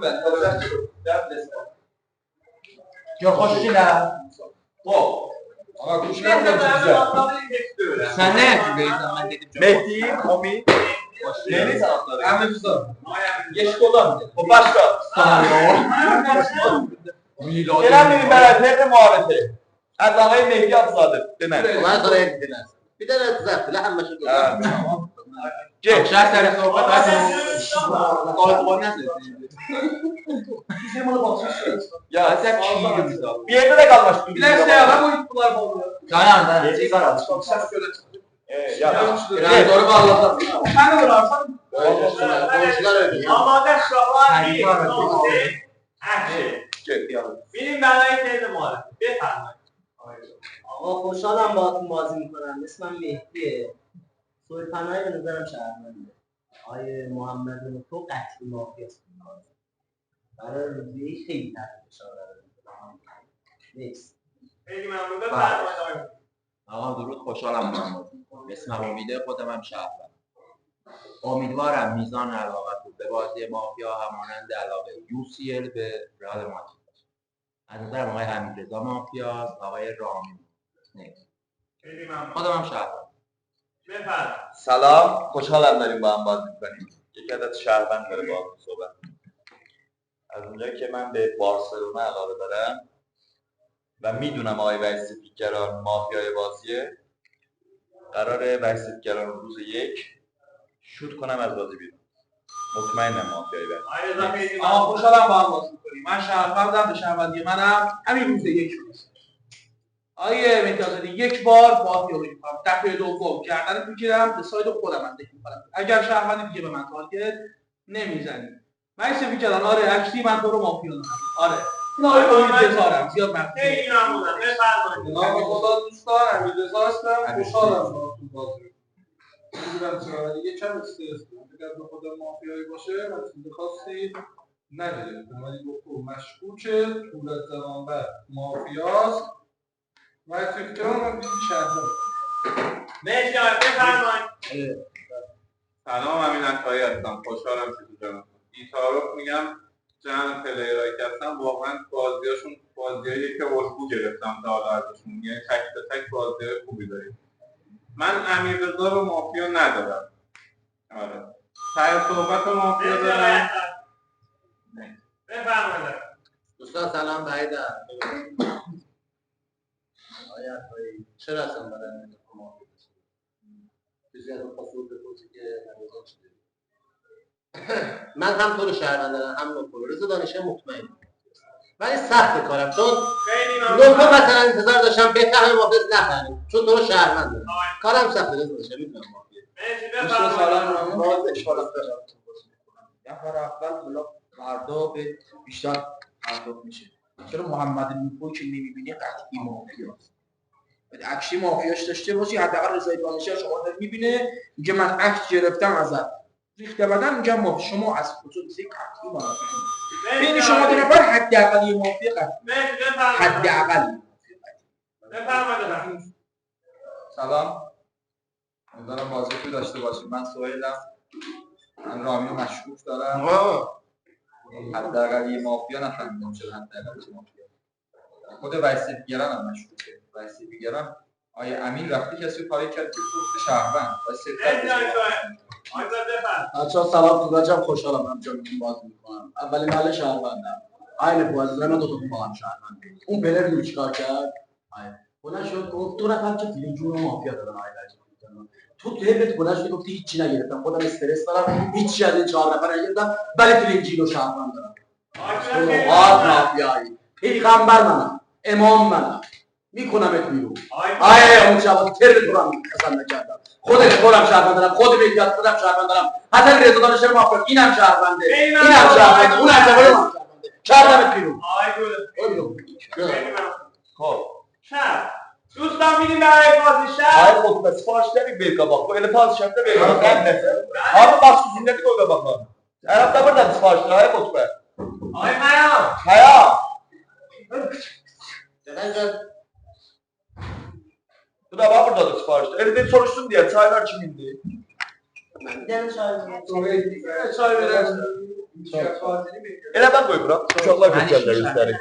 ben. Yok hoş değil ha. O. Ama kuşlar da güzel. Sen ne yapıyorsun? Ben dedim. Mehdi, Ami. Deniz sanatları. Ahmet Usta. Geçik olan. O başka. Gelen benim beraberinde muhabbeti. Allah'ın Mehdi atızadır. Demem. Ulan sana yediler. Bir de rızak bile hem meşhur. Geç. Şahsen sohbet Ya sen bir yerde de kalmıştın. Bir de şey adam o yuttular bağlıyor. Dayan. Ya doğru bağlasam. Sen de vurarsan. Komşular öyle. Amada şaban değil. Benim belayı teyze muhalefet. Befremایید. آقا خوشحالم باهاتون بازی میکنم. اسمم مهدیه. سوی پناهی به نظرم شهرمنده. آیه محمد تو قطعی مافیاست. برای روزی خیلی تحت فشار قرار می‌گیرم. نیست. خیلی ممنون. بفرمایید. آقا درود، خوشحالم با هم بازی می‌کنم. اسمم امیده، خودم هم شهروندم. امیدوارم میزان علاقتون به بازی مافیا همانند علاقه UCL به رئال مادرید باشه. از نظرم آقای حمیدرضا مافیاست، آقای رامی نیست. خیلی ممنون. خودم هم شهروندم. بفرمایید. سلام، خوشحالم داریم با هم بازی می‌کنیم. یک عدد شهروند داره با هم صحبت. از اونجایی که من به بارسلونا علاقه دارم و میدونم آقای وحید سپیدگران مافیای بازیه، قراره وحید سپیدگران روز یک شوت کنم از بازی بیرون. مطمئنم مافیای وحید. آقا خوشحالم با هم بازی می‌کنیم. من شهروندم، به شهروندی منم همین روز یک میرسه. آیه مهدی یک بار با دیالوگ می‌کنم. دفعه دوم گردنت می‌گیرم، به ساید خودم اندک می‌کنم. اگر شهروندی دیگه به من تارگت نمیزنی. من اسم کردن آره اکتی من تو رو مافیا دارم. آره. این آقای امیدرضا زیاد مفهوم. خیلی ممنونم. بفرمایید. نام خدا دوستان امیدرضا هستم. خوشحالم باهاتون بازی می‌کنم. چرا دیگه کم استرس دارم. اگر به خود مافیایی باشه من چیز خاصی ندارم. ولی گفتم مشکوکه، طول از زمان بعد مافیاست. و فکرام هم دیگه شهرم. مرسی آقای بفرمایید. سلام، امین عطایی هستم. خوشحالم که تو جمعتون. بی‌تعارف میگم جمع پلیرایی که هستم واقعا بازیاشون بازیایی که الگو گرفتم تا حالا ازشون، یعنی تک به تک بازیای خوبی داریم. من امیررضا رو مافیا ندارم. آره. ته صحبت مافیا دارم. بفرمایید. دوستان سلام، وحیدم. آیا چرا اصلا بدن مافیا چیزی از اون خاصی بپرسی که نمیزان چیزی من هم تو رو شهروند دارم هم نوکو رضا دانشه مطمئن ولی سخت کارم چون نوکو مثلا انتظار داشتم بفهمه مافیا نفهمه چون تو رو شهروند دارم کارم سخته رضا دانشه میتونم مافیا دوستان سلام باز خوشحالم دارم بازی می‌کنم. نفر اول حالا فردا به بیشتر پرداخت میشه. چرا محمد نوکو که نمی‌بینی قطعی مافیاست. اکشی مافیاش داشته باشی، حداقل رضای دانشی شما داره میبینه میگه من اکت گرفتم ازت ریخته بدن میگم ما شما از کجا دیگه قطعی مافیا بین شما دو نفر حداقل یه مافیا قطعی حداقل بفرمایید. سلام، امیدوارم بازی خوبی داشته باشیم. من سهیلم. من رامی رو مشکوک دارم. حداقل یه مافیا نفهمیدم چرا حداقل یه مافیا. خود وحید سپیدگران هم مشکوکه. وحید سپیدگران آیه امین رفته کسی رو کاری کرد که گفت شهروند. بچه‌ها سلام، خوشحالم خوشحالم هم جمعتون بازی میکنم. اولین محل شهروندم. عین بازی من دو تا با هم شهروند. اون پلر رو چیکار کرد؟ بلند شد گفت دو نفر که فیلم جون مافیا دارن تو تهبت بلند شد گفتی هیچی نگرفتم، خودم استرس دارم، هیچی از این 4 نفر نگرفتم، ولی فیلم جون شهروند دارم. تو مافیایی. پیغمبر منم، امام منم. میکنمت بیرون. آیه اون شب تر تو رو قسم نکردم. خودم شهروند دارم، خود بیاد خودم شهروند دارم. حسن رضا دانشور مافیا اینم شهرونده. اینم شهرونده. اونم شهرونده. کردمت بیرون. خب شب دوستان میدیم برای بازی شب آقای خطبه سفارش داری بیرگا باق böyle bazı şeyler بیرگا نمیده abi bak şu zinneti koy bak bak Arap'ta burada sipariş var ay خطبه آقای پیام Haya bu da var burada da sipariş elinde soruştun diye çaylar kimindi من دیدم شاید چای برسه Elə mən qoymuram. Uşaqlar götürürlər özləri.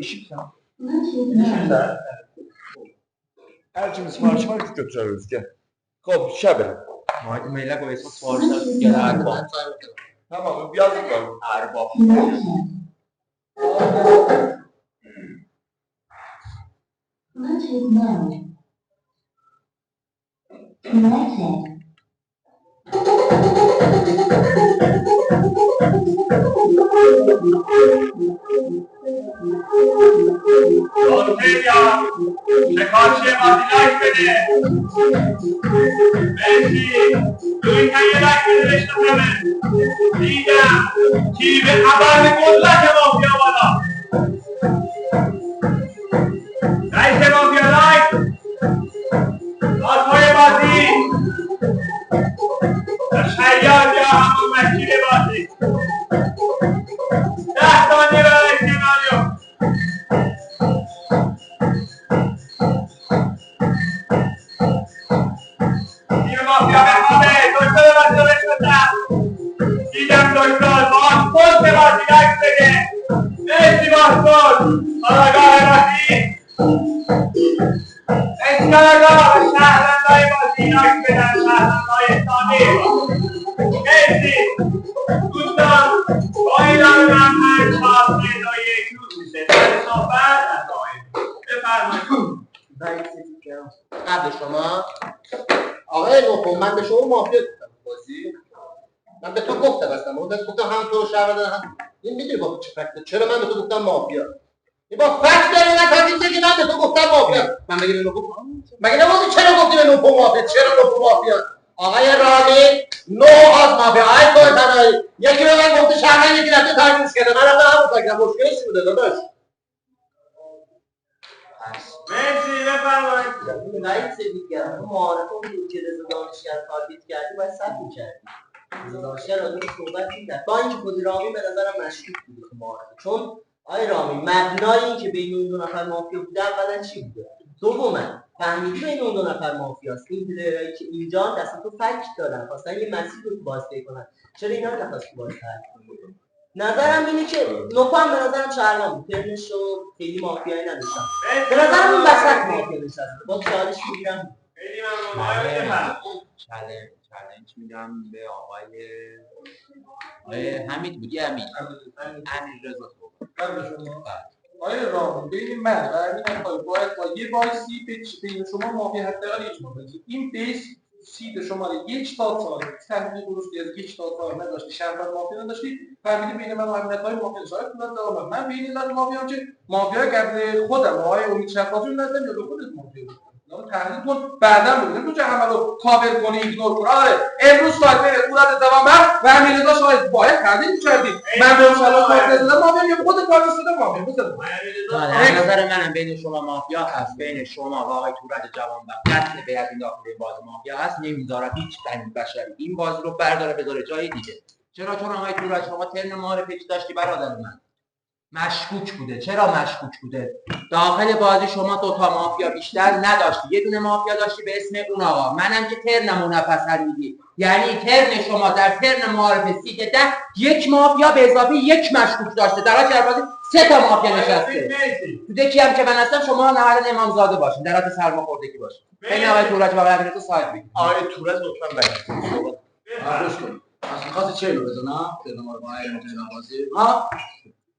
İşimsən? Hər kimin sifarişi var ki, götürər özü, gəl. Xoş, şəbə. Madem elə qoysa sifarişlər gələr bax. Tamam, yazıq var. Ərbab. What is mode? Connected. Ortega, شکارچی بازی لایک بده. مرسی. روی تن یه لایک بده بشناسمه. دیدم. کی به خبر قدرت مافیا بالا. رئیس مافیا لایک. آتهای بازی. شیاد یا همون وکیل بازی. 10 ثانیه برای سناریو. تیم مافیا بخوابه. دکتر بازی رو بشناسم. دیدم دکتر بازپرس بازی لایک بده. مرسی بازپرس. کاراگاه بازی. کاراگاه شهروندهای بازی لایک بدن. شهروندهای ساده بازی. مرسی. دوستان با اعلام من 5 4 3 2 1 روز میشه. سر صحبت از آقای بفرمایید. قبل شما آقای نوکو من به شما مافیا گفتم بازی. من به تو گفتم اصلا اون دست گفتم هم تو شهر هم این میدونی با چه فکت چرا من به تو گفتم مافیا این با فکت داره نه تا که من به تو گفتم مافیا من مگه نوکو مگه نمیگی چرا گفتی به نوکو مافیا چرا نوکو مافیا آقای رامی نو از مافیا ای تو تنهایی یکی به من گفته شهر یکی رفته ترمیم کرده من رفتم همون فکر مشکلی چی بوده داداش مرسی بفرمایید. رئیس دیگر اون معارفه بود که رضا دانشگر تارگت کردی باید صبر می‌کردی. رضا دانشگر راجع به صحبت می‌کرد. با اینکه خود رامی به نظرم مشکوک بود تو معارفه. چون آقای رامی مبنای اینکه بین اون دو نفر مافیا بوده اولا چی بوده؟ دوما فهمیدی بین اون دو نفر مافیاست. این پلیرایی که اینجا دست تو فکت دارن. خواستن یه مسیر رو بازی کنن. چرا اینا رو نخواستی بازی کنی؟ نظرم اینه که نوپا هم به نظرم شهروند بود. ترنش رو خیلی مافیایی نداشتم. به نظرم اون وسط مافیا نشسته. با چالش میگیرم. خیلی ممنون. آقای بفرمایید. چالش میدم به آقای حمید بودی امیر رضا آقای رامی بین من و امین باید با یه وایسی بین شما مافیا حداقل یک مافیا این بیس سید شماره 1 تا 4 تحلیل درستی از 1 تا 4 نداشتی شهروند مافیا نداشتی فهمیدی بین من و امین‌های مافیا شاید دارم من بین این مافیا که مافیا قبل خودم آقای امید شفاعی ندادم یا به خودت مافیا تحلیل کن بعدا ببینیم تو چه همه رو کاور کنی ایگنور کنی آره امروز باید بره صورت دوامبر و امیررضا شاید باید تحلیل می‌کردی من به اون شلوار کار دادم مافیا یا خودت کار دادم مافیا بزن به نظر منم بین شما مافیا هست بین شما و آقای تورج جوانبخت قتل بیعت این داخل بازی مافیا هست نمیذارم هیچ بنی بشری این بازی رو برداره بذاره جای دیگه چرا چون آقای تورج شما ترن معارفه چی داشتی برادر من مشکوک بوده چرا مشکوک بوده داخل بازی شما دوتا مافیا بیشتر نداشتی یه دونه مافیا داشتی به اسم اون آقا منم که ترنمو نفس میدی یعنی ترن شما در ترن معارفه سیت 10 یک مافیا به اضافه یک مشکوک داشته در حالی که در بازی 3 تا مافیا نشسته تو دکی هم که من هستم شما نهایت امامزاده باشین در حالت سرماخوردگی باشین بین آقای تورج و امیررضا ساعت بگید آقای تورج لطفاً بگید گوش کن اصلا خواست چه رو بزنم به نمار با این بازی ها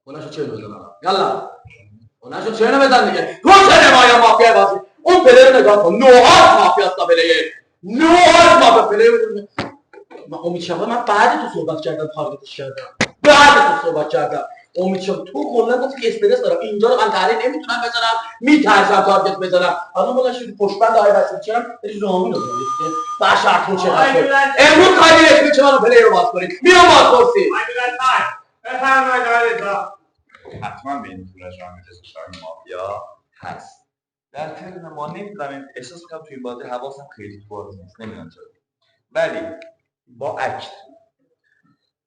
اوناشو چه بزنم یالا اوناشو چه بزن دیگه تو چه نمایا مافیا بازی اون پلیر نگاه کن نوعات مافیا تا پلیر نوعات مافیا پلیر من امید شفا من بعد تو صحبت کردم تارگتش کردم بعد تو صحبت کردم امید شفا تو کلا گفتی که اسپرس دارم اینجا رو من تحلیل نمیتونم بزنم میترسم تارگت بزنم الان بالا شد پشت بند آقای واسه چرا بری رامی رو بزنید باشا تو چه امروز کاری اسم چه منو پلیر رو باز کنید میام باز پرسی بفرمایید آقای رضا حتما بین تورج و امیررضا شاهین مافیا هست در ترن ما نمیدونم احساس میکنم توی این بازی حواسم خیلی تو بازی نیست نمیدونم چرا ولی با اکت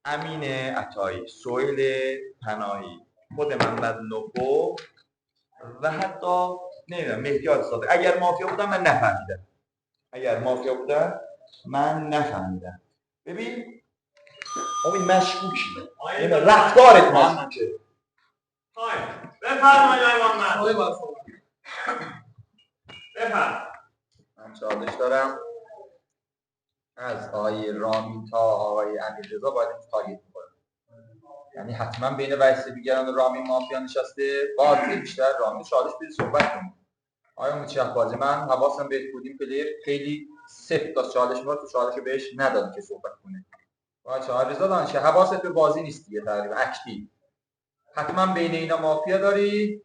امین عطایی سهیل پناهی خود محمد نوکو و حتی نمیدونم مهدی آزاده اگر مافیا بودم من نفهمیدم ببین امید مشکوکی رفتارت مشکوکه. بفرمایید آقای محمد. آقای باید صحبت. بفرمایید. من چالش دارم از آقای رامین تا آقای امیررضا باید تارگت می‌کنه. یعنی حتما بین ویس‌بیگران و رامین مافیا نشسته. بازی بیشتر رامین چالش بده صحبت کنه. آقای امید شهبازی من حواسم بهش بود این پلیر خیلی سفت تا چالش می‌خواد تو چالش بهش نداد که صحبت کنه. آقا رضا دانش حواست به بازی نیست دیگه تقریبا اکتیو. حتما بین اینا مافیا داری.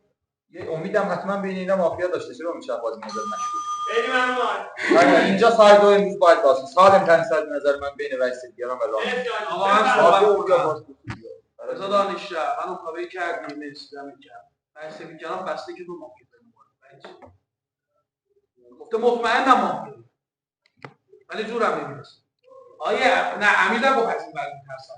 یه امیدم حتما بین اینا مافیا داشته. چرا امید شهبازی نظر مشکوک؟ خیلی ممنون. اینجا ساید دو امروز باید باشه. سالم ترین ساید نظر من بین ویس‌بیگران و رامین. آقا من صحبت کنم. رضا دانشجو منو کاوه کردی نمی‌دونم کرد. ویس‌بیگران بسته که تو مافیا داری. گفته مطمئنم مافیا. ولی جورم نمیرسه. آیه نه امیر نگفت از این ور میترسم.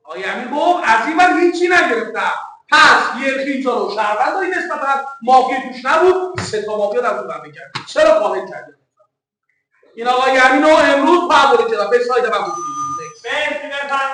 آیه امیر گفت از این ور هیچی نگرفتم. پس یه خیزا رو شهروند داری نسبتا مافیا توش نبود 3 تا مافیا در اون ور میکرد. چرا کامل کردی؟ این آقای امین رو امروز پاوری کردم به ساید من بود.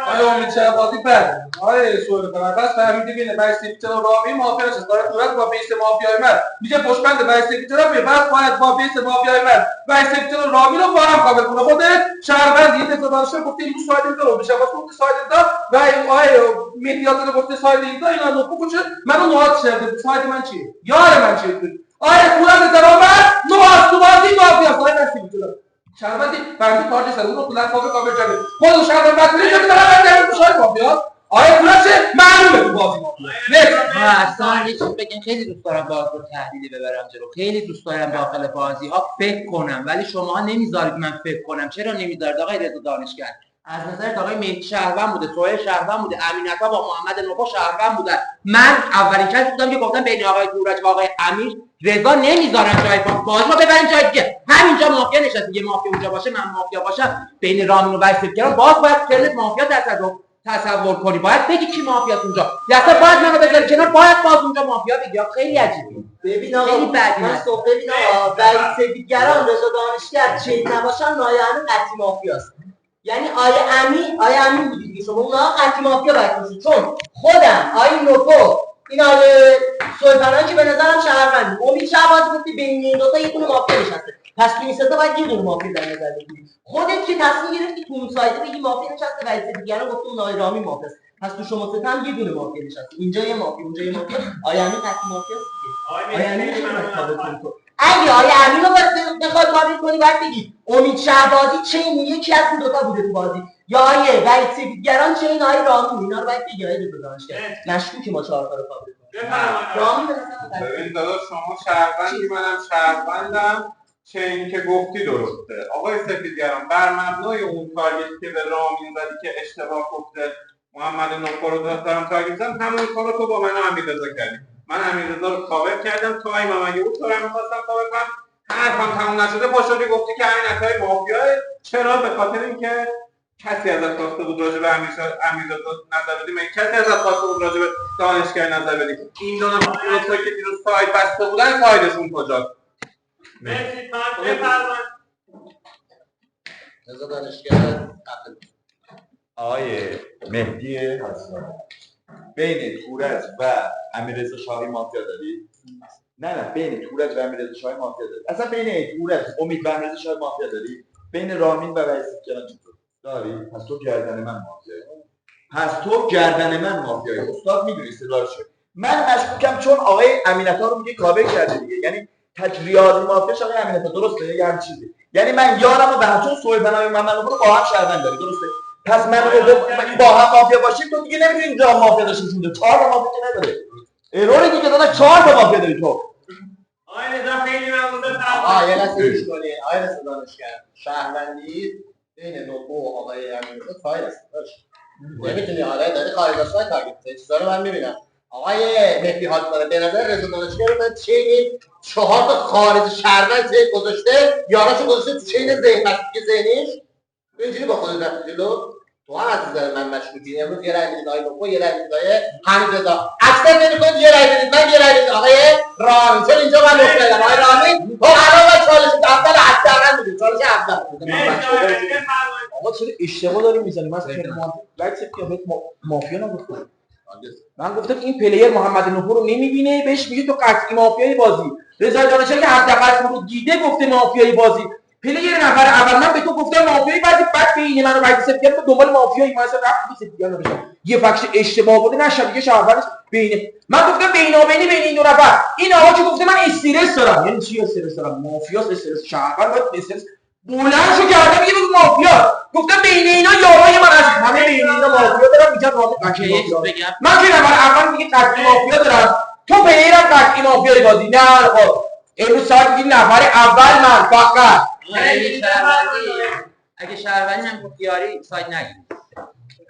آیا امید شهبازی بده. آیه سوال کنم بس فهمیدی بین ویس‌بیگران و رامی مافیا نشست. داره صورت با بیس مافیای من میگه پشتبند ویس‌بیگران به بعد باید با بیس مافیای من ویس‌بیگران و رامی رو با هم کامل کنه. خودت شهروند یه دفعه داشته گفته این ساید اینجا رو بشه واسه گفته ساید اینجا و آیه مدیات رو گفته ساید اینجا اینا نو کوچه منو نواد کرده. ساید من چیه؟ یار من چیه؟ آیه پولات درآمد نواد تو بازی مافیا ساید ویس‌بیگران شهروندی بندی کارت سر اون رو کلا کاور کرده. خود شهروند مسئله که داره من شاید مافیا آیا پولات معلومه تو بازی مافیا. اصلا یه چیز بگم خیلی دوست دارم بازی رو تحلیلی ببرم جلو. خیلی دوست دارم داخل بازی ها فکر کنم ولی شما نمیذارید من فکر کنم. چرا نمیذارید آقای رضا دانشگر؟ از نظر آقای مهدی شهروند بوده، سهیل شهروند بوده، امینعطا با محمد نوفا شهروند بودن. من اولین کسی بودم که گفتم بین آقای تورج و آقای امیر رضا نمیذارم جای بازی ما ببریم جای دیگه. همینجا مافیا نشسته. یه مافیا اونجا باشه من مافیا باشم بین رامین و ویس‌بیگران باز باید ترنت مافیا تصور کنی. باید بگی کی مافیاست اونجا. یا اصلا باید منو بذاری کنار باید باز اونجا مافیا بگی. خیلی عجیبه. ببین آقا من صبح ببین آقا ویس‌بیگران رضا دانشگر چین نباشن نایعانی قطعی مافیاست. یعنی آیه امین بودید که شما اونها قطعی مافیا باید باشید چون خودم آیه نوکو این آیه سلطنان که به نظرم شهروندی امید شهبازی گفتی بین این دوتا یه دونه مافیا نشسته. پس تو این سه تا باید یه دونه مافیا در نظر بگیری. خودت که تصمیم گرفتی تو اون سایده بگی مافیا نشسته ویس‌بیگران گفته اون آیه رامی مافیاست. پس تو شما سه تا هم یه دونه مافیا نشسته. اینجا یه مافیا اونجا یه مافیا. آیه امین قطعی مافیاست دیگه. آیه امین اگه آیه امین رو بخواد کاور کنی باید بگی امید شهبازی چین یکی از این دوتا بوده تو بازی یا آیه ویس‌بیگران چین آیه رامی. اینا رو باید بگی آیه رضا دانشگر. مشکوکی ما 4 تا رو کاور کنیم. رامی ببین داداش شما شهروندی منم شهروندم چینی که گفتی درسته. آقای سفیدگران بر مبنای اون تارگتی که به رامین زدی که اشتباه گفته محمد نوفا رو دارم تارگت می‌زنم همون کارو تو با من و امیررضا کردی. من امیررضا رو کاور کردم تو این مگه اون تو رو می‌خواستم کاور کنم حرفم تموم نشده پاشدی گفتی که همین عطای مافیاه. چرا؟ به خاطر اینکه کسی ازت خواسته بود راجع به امیررضا نظر بدی. من کسی ازت خواسته بود راجع به دانشگر نظر بدی. این دو نفر که دیروز ساید بسته بودن سایدشون کجاست؟ مرسی تایم بفرمایید. رضا دانشگر آقای مهدی حسن بین تورج و امیررضا شاهی مافیا داری؟ نه بین تورج و امیررضا شاهی مافیا داری. اصلا بین تورج امید و امیررضا شاهی مافیا داری؟ بین رامین و ویس‌بیگران چطور داری؟ پس تو گردن من مافیایی. استاد میدونی استدلالش. من مشکوکم چون آقای امینعطا رو میگه کاور کرده دیگه. یعنی تجریات مافیاش آقای امینعطا درسته یا هم چیزی. یعنی من یارم رو به هم چون سوی بنای محمد رو با هم شهروند داری درسته؟ پس من با هم مافیا باشیم تو دیگه نمیتونی اینجا مافیا داشته باشی. 4 تا مافیا که نداره. ارور دیگه داداش 4 تا مافیا داری تو. آقای رضا خیلی ممنون بفرمایید. آقا یه لحظه گوش کنید. آقای رضا دانشگر شهروندی بین نوکو و آقای امیررضا ساید است. نمیتونی آره داری خارج از ساید تارگت کنی. چیزا رو من میبینم. آقای مهدی حاجی به نظر رضا دانشگر رو چین 4 تا خارج شهروند گذاشته یاراشو گذاشته تو چین ذهنیش اینجوری با خودت رفت جلو. تو هم از نظر من مشکوکی. امروز یه رای میدید آقای نوکو یه رای میدید آقای حمیدرضا. اکثر نمی‌کنید یه رای میدید من یه رای میدید آقای رامین. چون اینجا من مشکل دارم آقای رامین تو الان چالش اول حداقل بود چالش اول مرسی آقای وحید بفرمایید. آقا چرا اشتباه داری میزنی؟ من وقتی که بهت مافیا نگفتم. من گفتم این پلیر محمد نوپور رو نمیبینه، بهش میگه تو قطعی مافیای بازی. رضا دانشجو که حداقل رو دیده گفته مافیای بازی. پلیر نفر اول من به تو گفتم مافیای بازی، بعد بین من و وحید سپیان تو دنبال مافیایی ما اصلا رفت سپیان رو بشم. یه فکت اشتباه بوده نشه دیگه شهروندش بین من گفتم بینابینی بین این دو نفر. این آقا که گفته من استرس دارم. یعنی چی استرس دارم؟ مافیاس استرس شهروند باید استرس بلند شو کردم یه بگو مافیا. گفتم بین اینا یارای من هست. همه بین اینا مافیا دارم میگن بگم من که نفر اول میگه قطعی مافیا دارم. تو پلیرم قطعی مافیای بازی. نه آقا امروز ساعت میگی نفر اول من فقط اگه شهروندی هم گفت یاری سایت نگیر.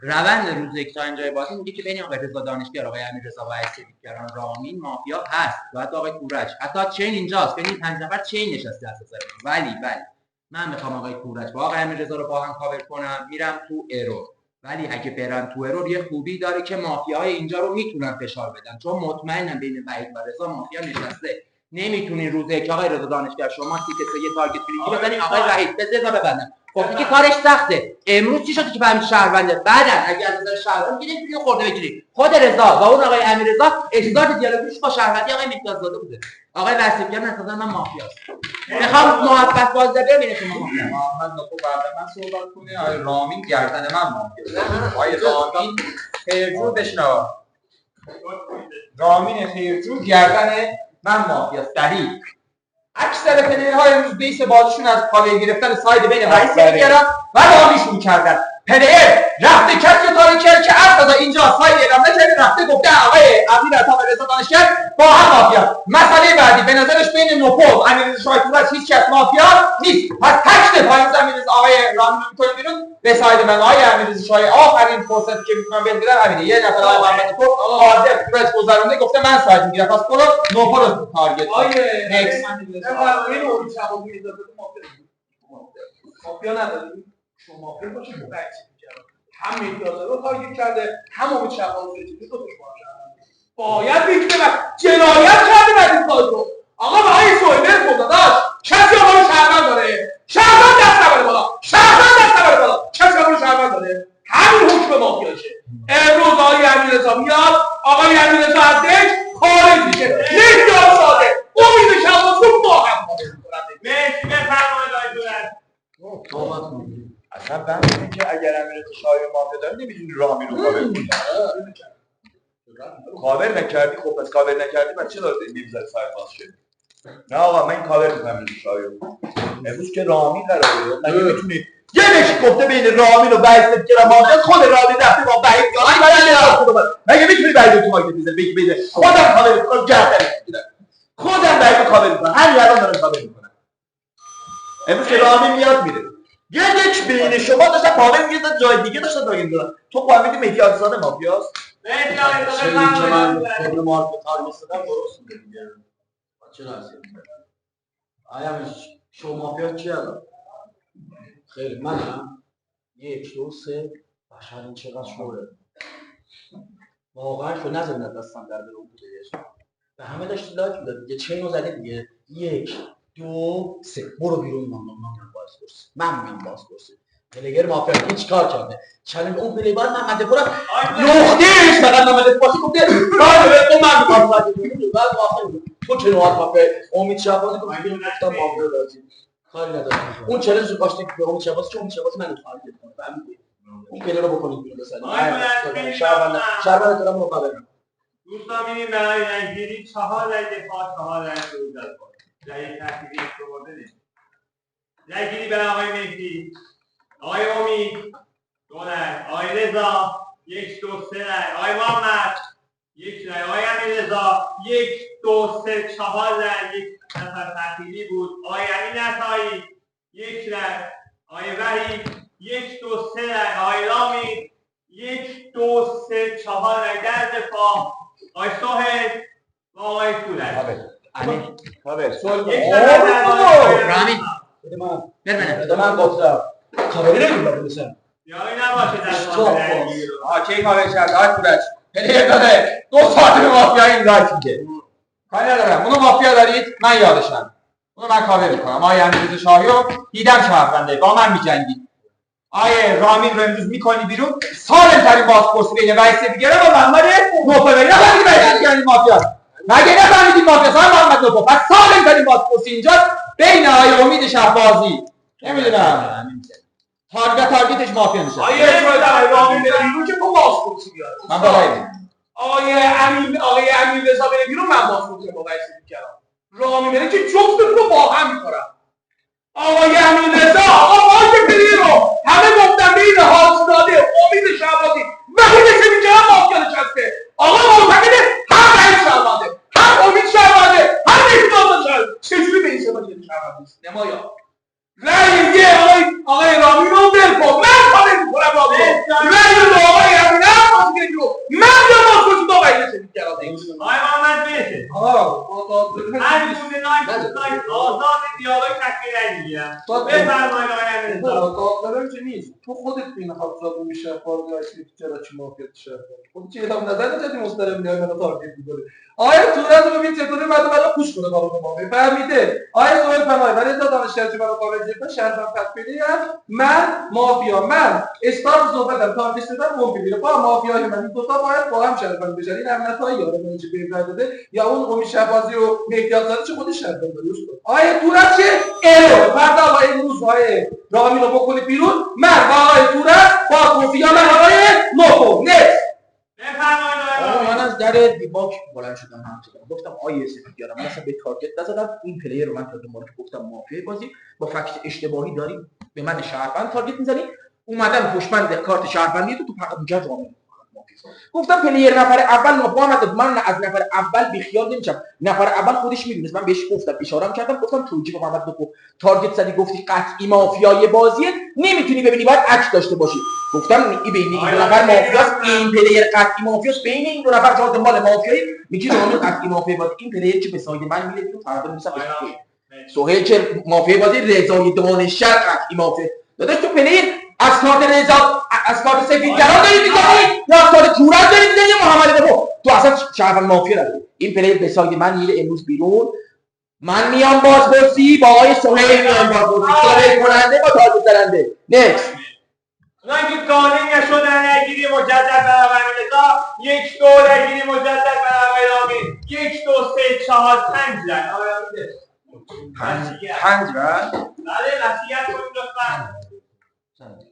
روند روز یک تا اینجای بازی میگه که بین آقای رضا دانشگر، آقای امیررضا وحیدسپیدگران، رامین مافیا هست و حتی آقای کورج، حتی چین اینجاست. بین این 5 نفر چین نشسته از نظر من. ولی من میخوام آقای کورج با آقای امیررضا رو با هم کاور کنم، میرم تو ارور. ولی اگه برن تو ارور یه خوبی داره که مافیاهای اینجا رو میتونن فشار بدن، چون مطمئنم بین وحید و رضا مافیا نشسته. نمیتونی روزه که آقای رضا دانشگر شما سیت یه تارگت فیلینگی بزنی آقای وحید بذار ببندم. خب که کارش سخته. امروز چی شد که فهمید شهرونده؟ بعدن اگه از نظر شهروند دیگه نمیتونی خورده بگیری. خود رضا و اون آقای امیررضا استارت دیالوگش با شهروندی آقای میکدادزاده بوده. آقای وحیدسپیدگران از نظر من مافیاست. میخوام محبت بازده ببینه شما مافیا. محمد نکو بعد من صحبت کنه. آقای رامین گردن من مافیاست. آقای رامین خیرجو بشنو. رامین خیرجو گردن من مافیاست. دلیل اکثر پلیرها امروز بیس بازیشون از پاوی گرفتن ساید بین وحیدسپیدگران و رامین شروع کردن. پلیر رفته کسی رو تاریخ کرد که اصلا اینجا ساید اعلام نکرده، رفته گفته آقای امیررضا و رضا دانشگر با هم مافیا. مسئله بعدی به نظرش بین نوپل امیررضا شایپور هیچ کس مافیا نیست. پس تک دفاع از امیررضا آقای رامین رو می‌کنیم بیرون به ساید من. آقای امیررضا شای آخرین فرصتی که می‌تونم بهت بدم همینه. یه نفر آقای محمد نوپل حاضر کورج گذرونده گفته من ساید میگیرم. پس برو نوپل رو تارگت بفرمایید اون شبو میذاره مافیا نداریم. شما مافیا باشه که بحث می‌کنه. هم میدازه رو تارگت کرده، هم اون شبو رو چیزی دو تاش باید بیکته و جنایت کرده بعد این کارو. آقا به آقای سویبر خدا داشت کسی آقا رو شهروند داره؟ شهروند دست نبره بالا. شهروند دست نبره بالا. کسی آقا رو شهروند داره؟ همین حکم مافیاشه. امروز آقای امیررضا میاد، آقای امیررضا از دک خارج میشه. یک جا ساده. امید شباسون با هم خارج میکنن. مرسی بفرمایید آقای دولت. اصلا بحث که اگر امیررضا شای مافیا داره نمی‌تونی رامین رو کاور کنی. کاور نکردی. خب پس کاور نکردی من چه داره می‌ذاری سایت باز شه؟ نه آقا من کاور می‌کنم این شای رو. امروز که رامین قراره مگه می‌تونی یه نش گفته بین رامین و وحیدسپیدگران مافیا، خود رامین رفته با وحید مگه می‌تونی وحید تو ماگه بزنی بگی بده خودم کاور می‌کنم گردنش می‌گیرم. خودم وحید رو کاور می‌کنم. همین الان دارم کاور می‌کنم. امروز که رامین میاد میره. یه یک بین شما داشتن پاور می‌گیرن جای دیگه داشتن تاگیر می‌زدن. تو فهمیدی مهدی علیزاده مافیاست؟ مرسی آقای دولت. چه که من بفرمایید. قبل معرفه تاریخ صدام درست میگه دیگه. چرا هستیم؟ آیا شو مافیا چی الان؟ خیلی منم 1 2 3 بشر این چقدر شوره. واقعا شو نزدن دستم در اون بودش. به همه داشت لایک میداد دیگه. چینو زده دیگه. 1 2 3 برو بیرون. من بازپرس. من میام بازپرس. پلیگر مافیا هیچ کار کرده. چالش اون پلیگر محمد پورا نقطهش فقط محمد پورا گفته کار تو من می‌خوام بعد تو که نواد مافیا امید شهبازی گفت بیرون گفتم مافیا راضی کاری ندارم. اون چالش رو داشته که به امید شهبازی چون امید شهبازی من تارگت کنه. فهمیدی؟ اون پلیگر رو بکنید بیرون مثلا. شهروند دارم مقابل. دوستان می‌بینیم برای رأی‌گیری 4 رأی دفاع 4 رأی خروج از بازی. رأی تأخیری استفاده نیست. رأی‌گیری برای آقای مهدی، آقای امید 2 رأی، آقای رضا 1 2 3 رأی، آقای محمد 1 رأی، آقای امیررضا 1 2 3 4 رأی، 1 نفر تأخیری بود، آقای امین عطایی 1 رأی، آقای وحید 1 2 3 رأی، آقای رامین 1 2 3 4 رأی در دفاع، آقای سهیل و آقای کورج. امین کاور یک نفر در رامین بده من گفتم کاری نمی‌کنم مثلا. یاری نباشه در کار کی کاور کرد آقای کورج؟ پلیر داده 2 ساعت به مافیا این لایک میده. کاری ندارم. اونو مافیا دارید من یادشم. اونو من کاور میکنم. آقای امیررضا شاهی رو دیدم شهرونده، با من میجنگی. آقای رامین رو امروز میکنی بیرون. سالم ترین بازپرسی بین وحید سپیدگران و محمد نوفل. نفهمیدی وحید سپیدگران مافیا؟ مگه نفهمیدی مافیا های محمد نوفل؟ پس سالم ترین بازپرسی اینجا بین آقای امید شهبازی، نمیدونم تارگتش مافیا میشه. آیه رامین بره بیرون که تو بازپرسی بیاد. من بالایی میدم. آقای امیررضا بره بیرون، من بازپرسی با وحید سپیدگران. رامین بره که جفتتون رو با هم میکنم. آقای امیررضا، آقا مایک پلیر رو همه گفتن بین حاجزاده، امید شهبازی، وحید سپیدگران مافیا نشسته. آقا معتقده هم وحید شهبازی، هم امید شهبازی، هم مهداد شهبازی. چجوری به این سه تا شهبازی است؟ نمایا رأی یه آقای رامین رو ول کن، من کار میکنم با رأی رو آقای امیررضا بازی رو من یا بازپرسی با وحید سپیدگران. آقای محمد بشه من روز نایت آزاد دیالوگ تکمیل رأی میگیرم. بفرمایید آقای امیررضا. داغرم که نیست. تو خودت بین حافظ میشه فارغ از اینکه چرا چی مافیا میشه. خود چه اعلام نظر ندادی مستقیم میای منو تارگت می‌کنی. آیا تورز رو ببین چطوری بعد پوش کنه کارو ما. فهمیده؟ آیا سوال فنای ولی تا دانشگاه چه برای کاور جدا شرط تکمیلی من مافیا من استارت صحبتم تارگت شدم ممکن میره با مافیای من این دو تا باید با هم شرط بشه. این هم نتایی یاره من چه بهم داده یا اون امید شهبازی و مهدیات زاده چه خودش شرط داده. آیا تورز چه ارو فردا آقای امروز آقای رامین رو بکنید بیرون. من با آقای تورز با مافیا من آقای نوفو نکس. بفرمایید آقای من از در دیباک بلند شدم همچنان گفتم آیه سپیدگران من اصلا به تارگت نزدم. این پلیر رو من تا دو گفتم مافیا بازی با فکت اشتباهی داری به من شهروند تارگت میزنی. اومدم پشمند کارت شهروندی تو فقط میگه رامین گفتم پلیر نفر اول محمد من از نفر اول بیخیال نمیشم. نفر اول خودش میدونست. من بهش گفتم اشاره کردم گفتم توجیه محمد بکو تارگت زدی گفتی قطعی مافیای بازیه نمیتونی ببینی باید عکس داشته باشی. گفتم بین این دو نفر مافیاست. این پلیر قطعی مافیاست. بین این دو نفر شما دنبال مافیایی میگی رامین قطعی مافیای بازی. این پلیر چه به ساید من میره تو فردا میسم سهیل چه مافیای بازی رضای دانشگر قطعی مافیا داداش. تو پلیر از کارت رضا از کارت سپیدگران داری می‌کنی یا از کارت تورز داری می‌زنی یا محمد نبو؟ تو اصلا شهروند مافیا نداری. این پلیر به ساید من میره امروز بیرون. من میام بازپرسی با آقای سهیل میام بازپرسی کاور کننده با تارگت زننده. نکست. اونایی که قانع نشدن رأی‌گیری مجدد برای آقای امیررضا 1 2 رأی‌گیری مجدد برای آقای رامین 1 2 3 4 5 رأی. آقای امیررضا 5 رأی. بله وصیت کنید لطفاً.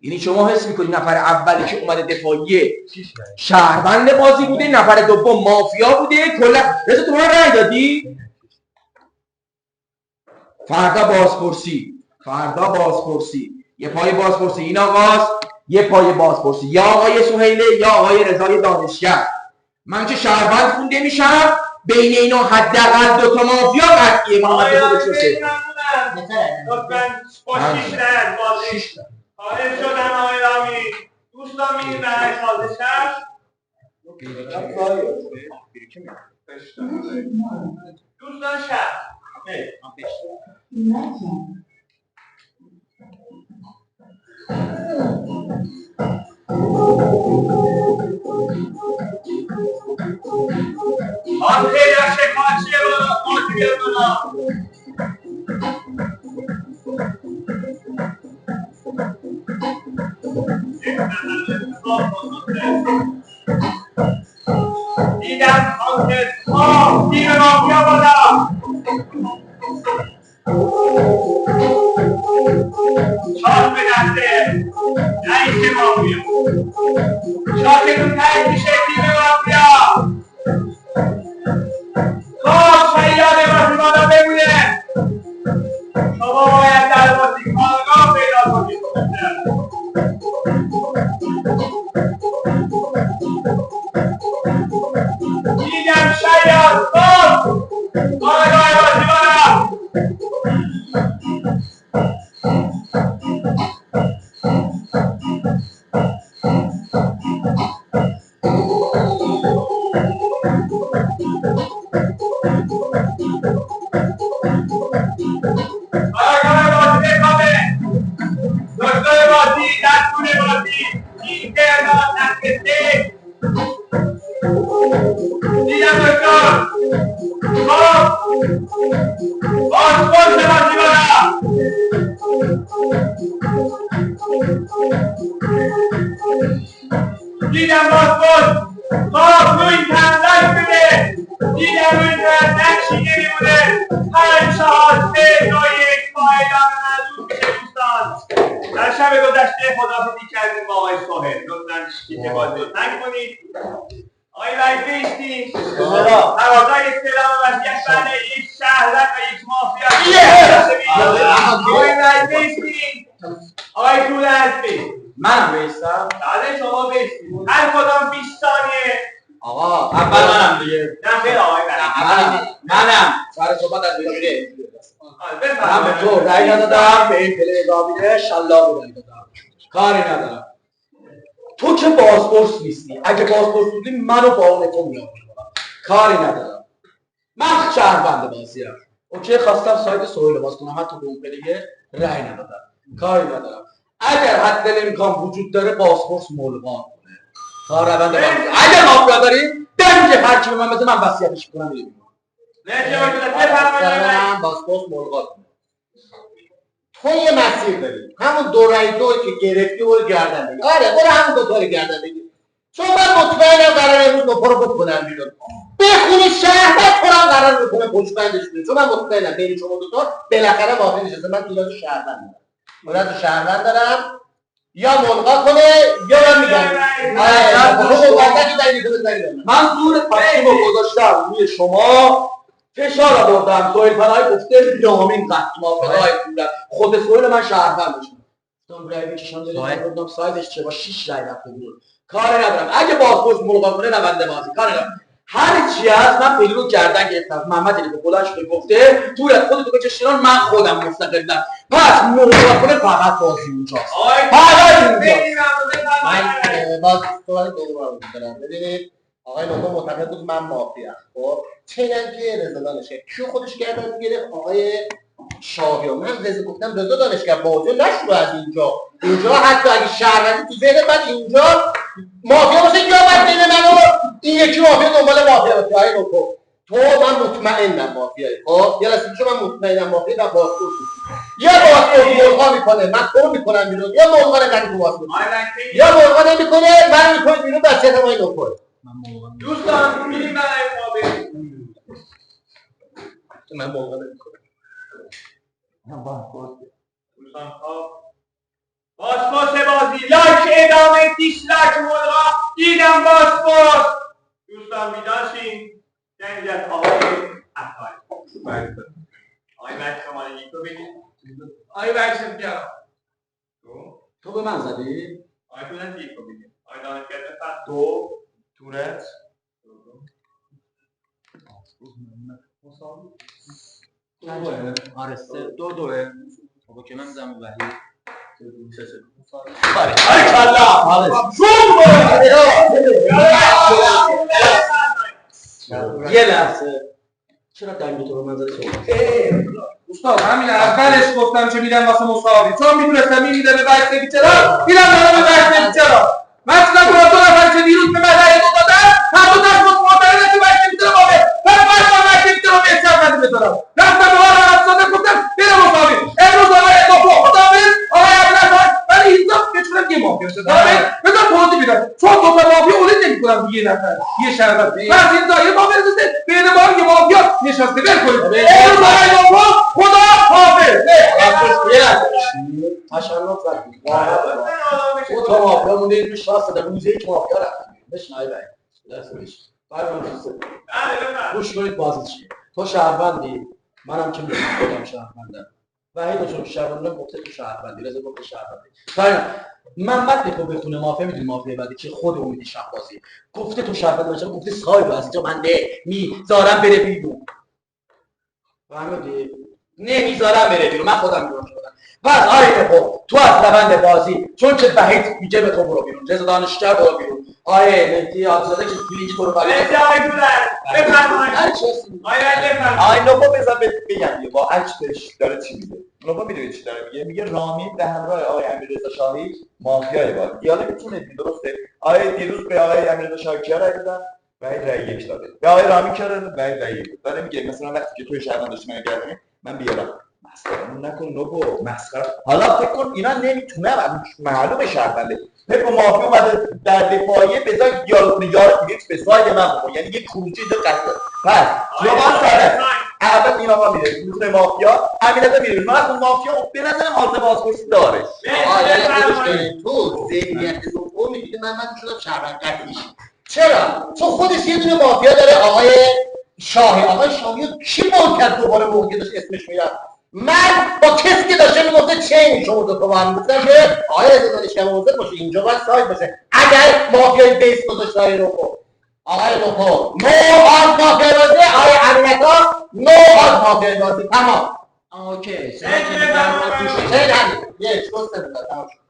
یعنی شما حس میکنی نفر اولی که اومده دفاعیه شهروند بازی بوده، نفر دوم مافیا بوده، کلا رضا تو من رأی دادی؟ فردا بازپرسی یه پای بازپرسی این آقاست، یه پای بازپرسی یا آقای سهیله یا آقای رضای دانشگر. من که شهروند خونده میشم بین اینا حداقل 2 تا مافیا قطعیه. محمد بزرگشوسه لطفاً با 6 رأی از بازی خارج شدن آقای رامین. دوستان میریم برای سازش دوستان شهر آن خیلی از شکارچیه آتی بیاد بنا دیدم آنکه تیم مافیا بالا شاد به دسته رئیس مافیا شادتون تایید میشه تیم مافیا خب شیاد بازی بالا بمونه شما باید در بازی کارگاه پیدا کنید دیدم شیاد خب کارگاه بازی بالا دیدم دکتر خب بازپرس صورت نقشی نمیمونه 5 4 3 2 1 پایان معلوم میشه دوستان. در شب گذشته خداحافظی کردیم با آقای سهیل. لطفاً کیک بازی رو تنگ کنید. آقای وحید بیستی تقاضای استعلام وضعیت بین یک شهروند و یک مافیا. آقای وحید بیستی. آقای طول هستی. منم بیستم. بعد شما بیستی. هر کدام 20 ثانیه. آقا اول منم دیگه. نه خیلی آقای وحید. منم سر صحبت از بجوری من به بفرمایید. تو رأی ندادم، به این پلی رامینه شلاقی رأی دادم. کاری ندارم. تو که بازپرس نیستی. اگه بازپرس بودی منو با اون تو میام. کاری ندارم. من شهروند بازیم. اوکی خواستم سایت سهیل باز کنم، حتی به اون پلی رأی ندادم. کاری ندارم. اگر حد امکان وجود داره بازپرس ملغا کنه. کار روند بازی. اگر مافیا داری دنگ هر کی به من بده من وصیتش کنم میرم. مثلا بازپرس ملغا کنه. تو یه مسیر داری، همون دو رای دو که گرفتی برو گردن بگیر. آره برو همون دو تا رو گردن بگیر. چون من مطمئنم قرار امروز دو رو بکنم بیرون. بخونه شهر خودم قرار بکنه پشتبندش کنه. چون من مطمئنم بین شما دو تا بالاخره مافیا نشسته. من ایراد شهروند دارم. ایراد شهروند دارم. یا ملغا کنه یا من میگم. من زور پشیمو گذاشتم روی شما، فشار آوردم. سهیل پناهی گفته رامین قطع مافیای پولم. خود سهیل من شهروند بشم. گفتم رای بکشم داریم گفتم سایدش چه با 6 رای رفته بیرون. کاری ندارم. اگه بازپرس ملغا کنه رونده بازی کاری ندارم. هر چی هست من پیلی رو گردن گرفتم. محمد علی بلند شده گفته تو بکشیران من خودم مستقلم. پس ملغا کنه فقط بازی اونجاست. فقط اونجاست. من باز سوال دوم می‌کنم. ببینید آقای نوبه معتقد بود من مافیا. خب چنان که رضا دانشگر کیو خودش گردن می‌گرفت؟ آقای شاهیان. من رضا گفتم رضا دانشگر بازی نشو از اینجا حتی اگه شهروندی تو ذهن من اینجا مافیا باشه یا بعد بین من و این یکی مافیا دنبال مافیا باشه. آقای نوبه تو من مطمئنم مافیایی. خب یه لحظه چون من مطمئنم مافیایی و بازپرس یا بازپرس ملغا میکنه من تو میکنم بیرون یا ملغا نکنه تو بازپرس یا ملغا نمیکنه من میکنم بیرون وصیت ما اینو کنه. دوستان میریم برای مقابل. من ملغا نمیکنم. دوستان بازپرس بازی لایک ادامه دیسلایک ملغا دیدم بازپرس. دوستان بیداشین جنگ از آقای عطایی. آقای وحید شماره یک رو بگید. آقای وحید شماره تو به من زدی؟ آقای تونت یک رو بگید. آقای دانشگر بفرد. دو تورت آره دو دوه. خب که من میزم وحید یه لحظه چرا دنگ تو رو من زده شما؟ استاد همین اولش گفتم که میدم واسه مساوی چون میدونستم این میده به بحث چرا میدم به بحث چرا مثلا تو نفر که دیروز به من رأی دو دادن هم دو تا معترض که بحث چرا بابه من بحث چرا بهتر بذارم رفتم به آقا اصلا گفتم میدم مساوی امروز آقای دو خداحافظ آقای عبدالله ولی اینجا بچونم یه مافیا شد بذار پوزی میدم چون دو تا مافیا اولین نمی‌کنم یه نفر یه شربت پس این دایره مافیا نشسته بین ما یه مافیا نشسته بل کنید امروز آقای دو خدا حافظ تشنج زدی تو تا مافیا مونده این روش راست داده روزه یک مافیا رفتن بشنای باید درست بشه گوش کنید بازی چیه تو شهروندی منم که میگم خودم شهروندم وحید چون شهروندم گفته تو شهروندی رضا گفته شهروندی محمد تو بخونه مافیا میدونی مافیا بعدی که خود امیدی شهبازی گفته تو شهروند باشه گفته صاحب از اینجا من میذارم بره بیرون فهمیدی نمیذارم بره بیرون من خودم بیرون شدم پس آیه تو از روند بازی چون که وحید میگه به تو برو بیرون رضا دانشگر برو بیرون آیه مهدی آزاده که فیلینگ تو رو مرسی آقای دولت بفرمایید آقای نوبا بذار بگم با عکسش داره چی میگه. نوبا میدونی چی داره میگه رامین به همراه آقای امیررضا شاهی مافیای بازی دیالوگتون درسته. آقای دیروز به آقای امیررضا شاهی کیا رأی دادن؟ وحید رأی یک داده. به آقای رامین کیا داده؟ وحید رأی یک داده. میگه مثلا وقتی که توی شهروند داشتی من گردنی من بیارم مسخرمون نکن نوبو مسخره. حالا فکر کن اینا نمیتونه معلومه شهرونده پپ مافیا اومده در دفاعیه بذار یارو یک به ساید من بکن، یعنی یک خروجی دو قطعه. پس جواب ساده اول این آقا میره میتونه مافیا همینه میره من اون مافیا به نظرم حالت بازپرسی داره. تو ذهنیت تو میگه من شدم شهروند قطعی. چرا؟ چون خودش یه دونه مافیا داره آقای شاهی. آقای شاهی کی مول کرد دوباره موقع داشت اسمش میاد؟ من با کسی که داشته میگفته چین شما دو تا با هم گفتم که آقای رضا دانشگاه موضوع باشه اینجا باید سایت باشه. اگر مافیای بیس گذاشته آقای روکو نو از مافیا بازی آقای امینتا نو از مافیا بازی تمام. اوکی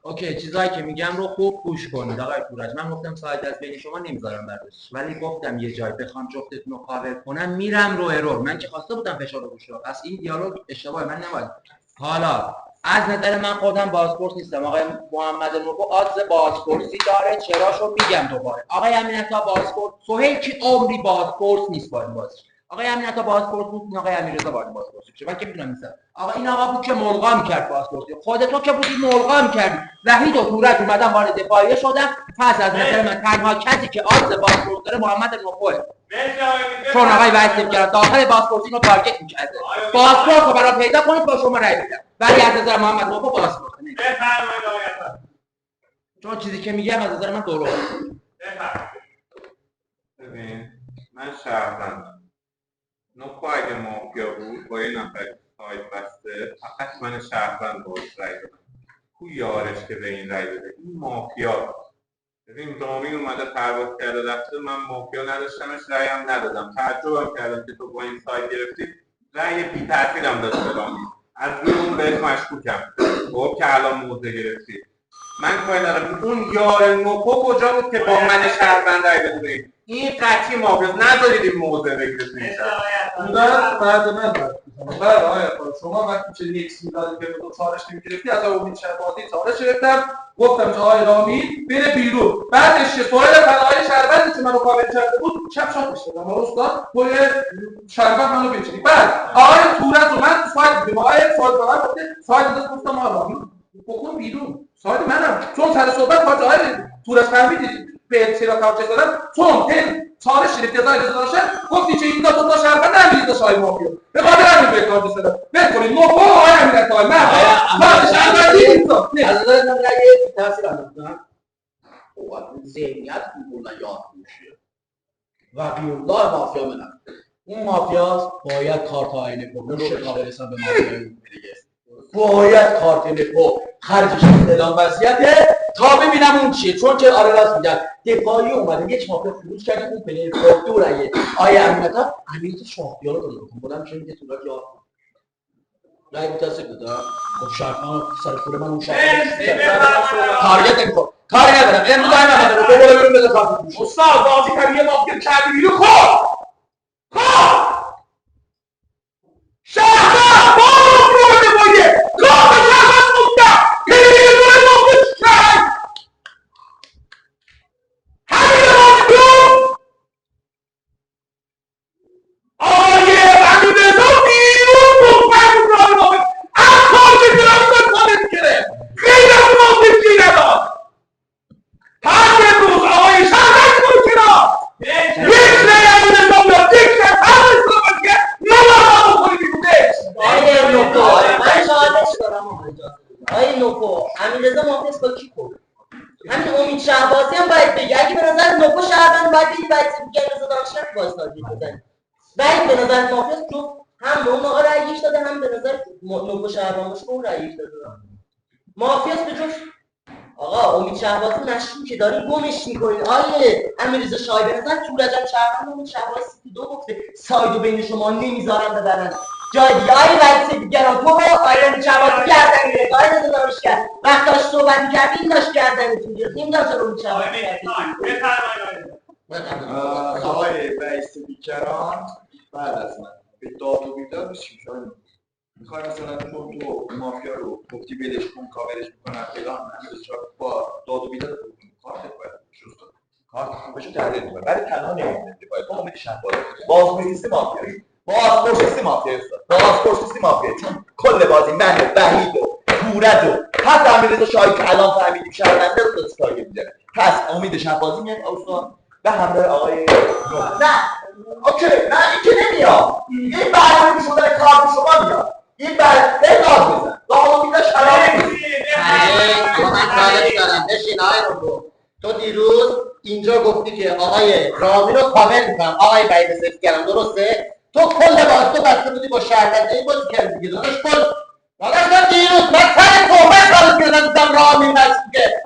اوکی چیزایی که میگم رو خوب گوش کنید آقای پورج. من گفتم ساید از بین شما نمیذارم برداشت، ولی گفتم یه جای بخوام جفتتون رو کاور کنم میرم رو ارور. من که خواسته بودم فشار رو گوش کنم، پس این دیالوگ اشتباه من نباید. حالا از نظر من خودم بازپرس نیستم. آقای محمد نوبو آدز بازپرسی داره، چراشو میگم دوباره. آقای امینتا بازپرس، سهیل که عمری بازپرس نیست با این بازی. آقای امینتا بازپرس بود، آقای امیررضا باید بازپرس بشه. من که میدونم نیستم. آقا این آقا بود که ملغا می‌کرد بازپرسی. خودت تو که بودی ملغا می‌کردی. وحید و تورج اومدن وارد دفاعیه شدن. پس از نظر من تنها کسی که آدز بازپرس داره محمد نوبوه. چون آقای وحید کرد داخل بازپرسی رو تارگت می‌کرد. بازپرس رو برای پیدا کنید با شما رأی میدم. ولی از نظر محمد نوبو بازپرس نیست. چون چیزی که میگم از نظر من درسته. ببین من شهروندم. نوکو اگه مافیا بود با یه نفر سایت بسته فقط من شهروند باش رای دادم. کو یارش که به این رای بده؟ این مافیا. ببین رامین اومده پرواز کرده رفته، من مافیا نداشتمش رایم ندادم. تعجبم کردم که تو با این سایت گرفتی رای بی تاثیرم داشت رامین. از روی اون بهش مشکوکم. خب که الان موضع گرفتی. من کاری ندارم. اون یار نوکو کجا بود که با من شهروند رای بده؟ این قطعی مافیاست. نذارید این موضع بگیره تو این شهر. دارد مرد من بله آقای شما وقتی چه نیکس میدادی که تو چالش نمیگرفتی از امید شهبازی چالش گرفتم گفتم که آقای رامین بره بیرون. بعدش سوال فنای شهروندی که منو کاور کرده بود چپ شات میشدم ما استاد با شهروند منو بچینی. بعد آقای تورج رو من سایت دیدم آقای سایت من گفته سایت داد گفتم آقا رامین بکن بیرون سایت منم. چون سر صحبت با آقای تورج فهمیدید به سیرا کارچه دادم چون چالش گرفت از رضا داشت گفتی که این دو تا شهروند نمیدید شای مافیا به خاطر همین به کار دادم بکنید نوبو آقای امینتا من شهروندی نیست. از نظر من رأی تاثیر انداختن او ذهنیت بود یاد میشه و بیرون‌دار مافیا منم. اون مافیاست باید کارت آینه کو نمیشه قابل حساب به مافیا دیگه. باید کارت نکو خرجش اعلام وضعیته تا ببینم اون چیه. چون که آره راست میگن دفاعی اومده یک مافیا خروج کرده اون پلیر دو رأیه آیا امینتا شاخی‌ها رو داره بکن بودم چون که تو یاد رأی متاسب دادم. خب شرفان سر پول من اون تارگت نمی‌کنم کاری ندارم امروز همین رو دوباره بریم بده کارت پوش استاد بازی کردی یه مافیا کردی بیرون خب شهر باز برده باید کار شهر بودم پیری دوی مافیا شهر همین مافیا آیه امیررضا بیرون مفهم را مافیا اکار که درست کنید گره خیلی از مافیا گیر نداد پس امروز آقای شهر بود کنار یک رای امیررضا بیاد یک رای همه اسلام که نمارا بکنی بیرون آقای نوکو من شهادش دارم آقای نوکو امیررضا مافیاست با کی کنه؟ همین امید شهبازی هم باید بگی. اگه به نظر نوکو شهروند باید بگی باید بگی رضا دانشگاه باز تارگت بزنی. باید به نظر مافیاست چون هم به اون آقا رأی یک داده هم به نظر نوکو شهروند باشه اون رأی یک داده مافیاست به جز آقا امید شهبازی مشکوکه داری گمش میکنین. آیه امیررضا شاهی به نظر تورجم شهروند امید شهبازی سیتی دو گفته سایدو بین شما نمیذارم ببرن جای دیگه. آیه وحید سپیدگران تو آیه امید شهبازی گردن گرفت آیه رضا دانشگر وقت داشت صحبت می‌کرد این داشت گردنتون گرفت نمیدونم چرا امید شهبازی آقای وحید سپیدگران بعد از من به داد و بیداد بشیم شاید میخوای مثلا چون تو مافیا رو گفتی ولش کن کاورش میکنن فلان همین با داد و بیداد کارت باید شست کارت خوبشو تحلیل میکنه ولی تنها نمیتونه باید با امید شهبازی باز میریسه مافیایی بازپرسی مافیا استاد، بازپرسی مافیا، چون کل بازی من و وحید و پورد و حتی امیررضا شاهی که الان فهمیدیم شهرونده رو دست تارگت می‌زنه. پس امید شهبازی میاد استاد به همراه آقای نه اوکی، نه این که نمیاد، این برنامه شدن کار شما میاد، این برنامه گاز بزن گاز میده شرابی من کارش دارم. بشین آقای رو. تو دیروز اینجا گفتی که آقای رامی رو کامل میکنم، آقای بعید سفیرم، درسته؟ تو کل باز تو بسته بودی با شهرونده این بازی کردی دیگه، داداش کل داداش من دیروز من سر صحبت کارش کردم دیدم رامی مشکوکه.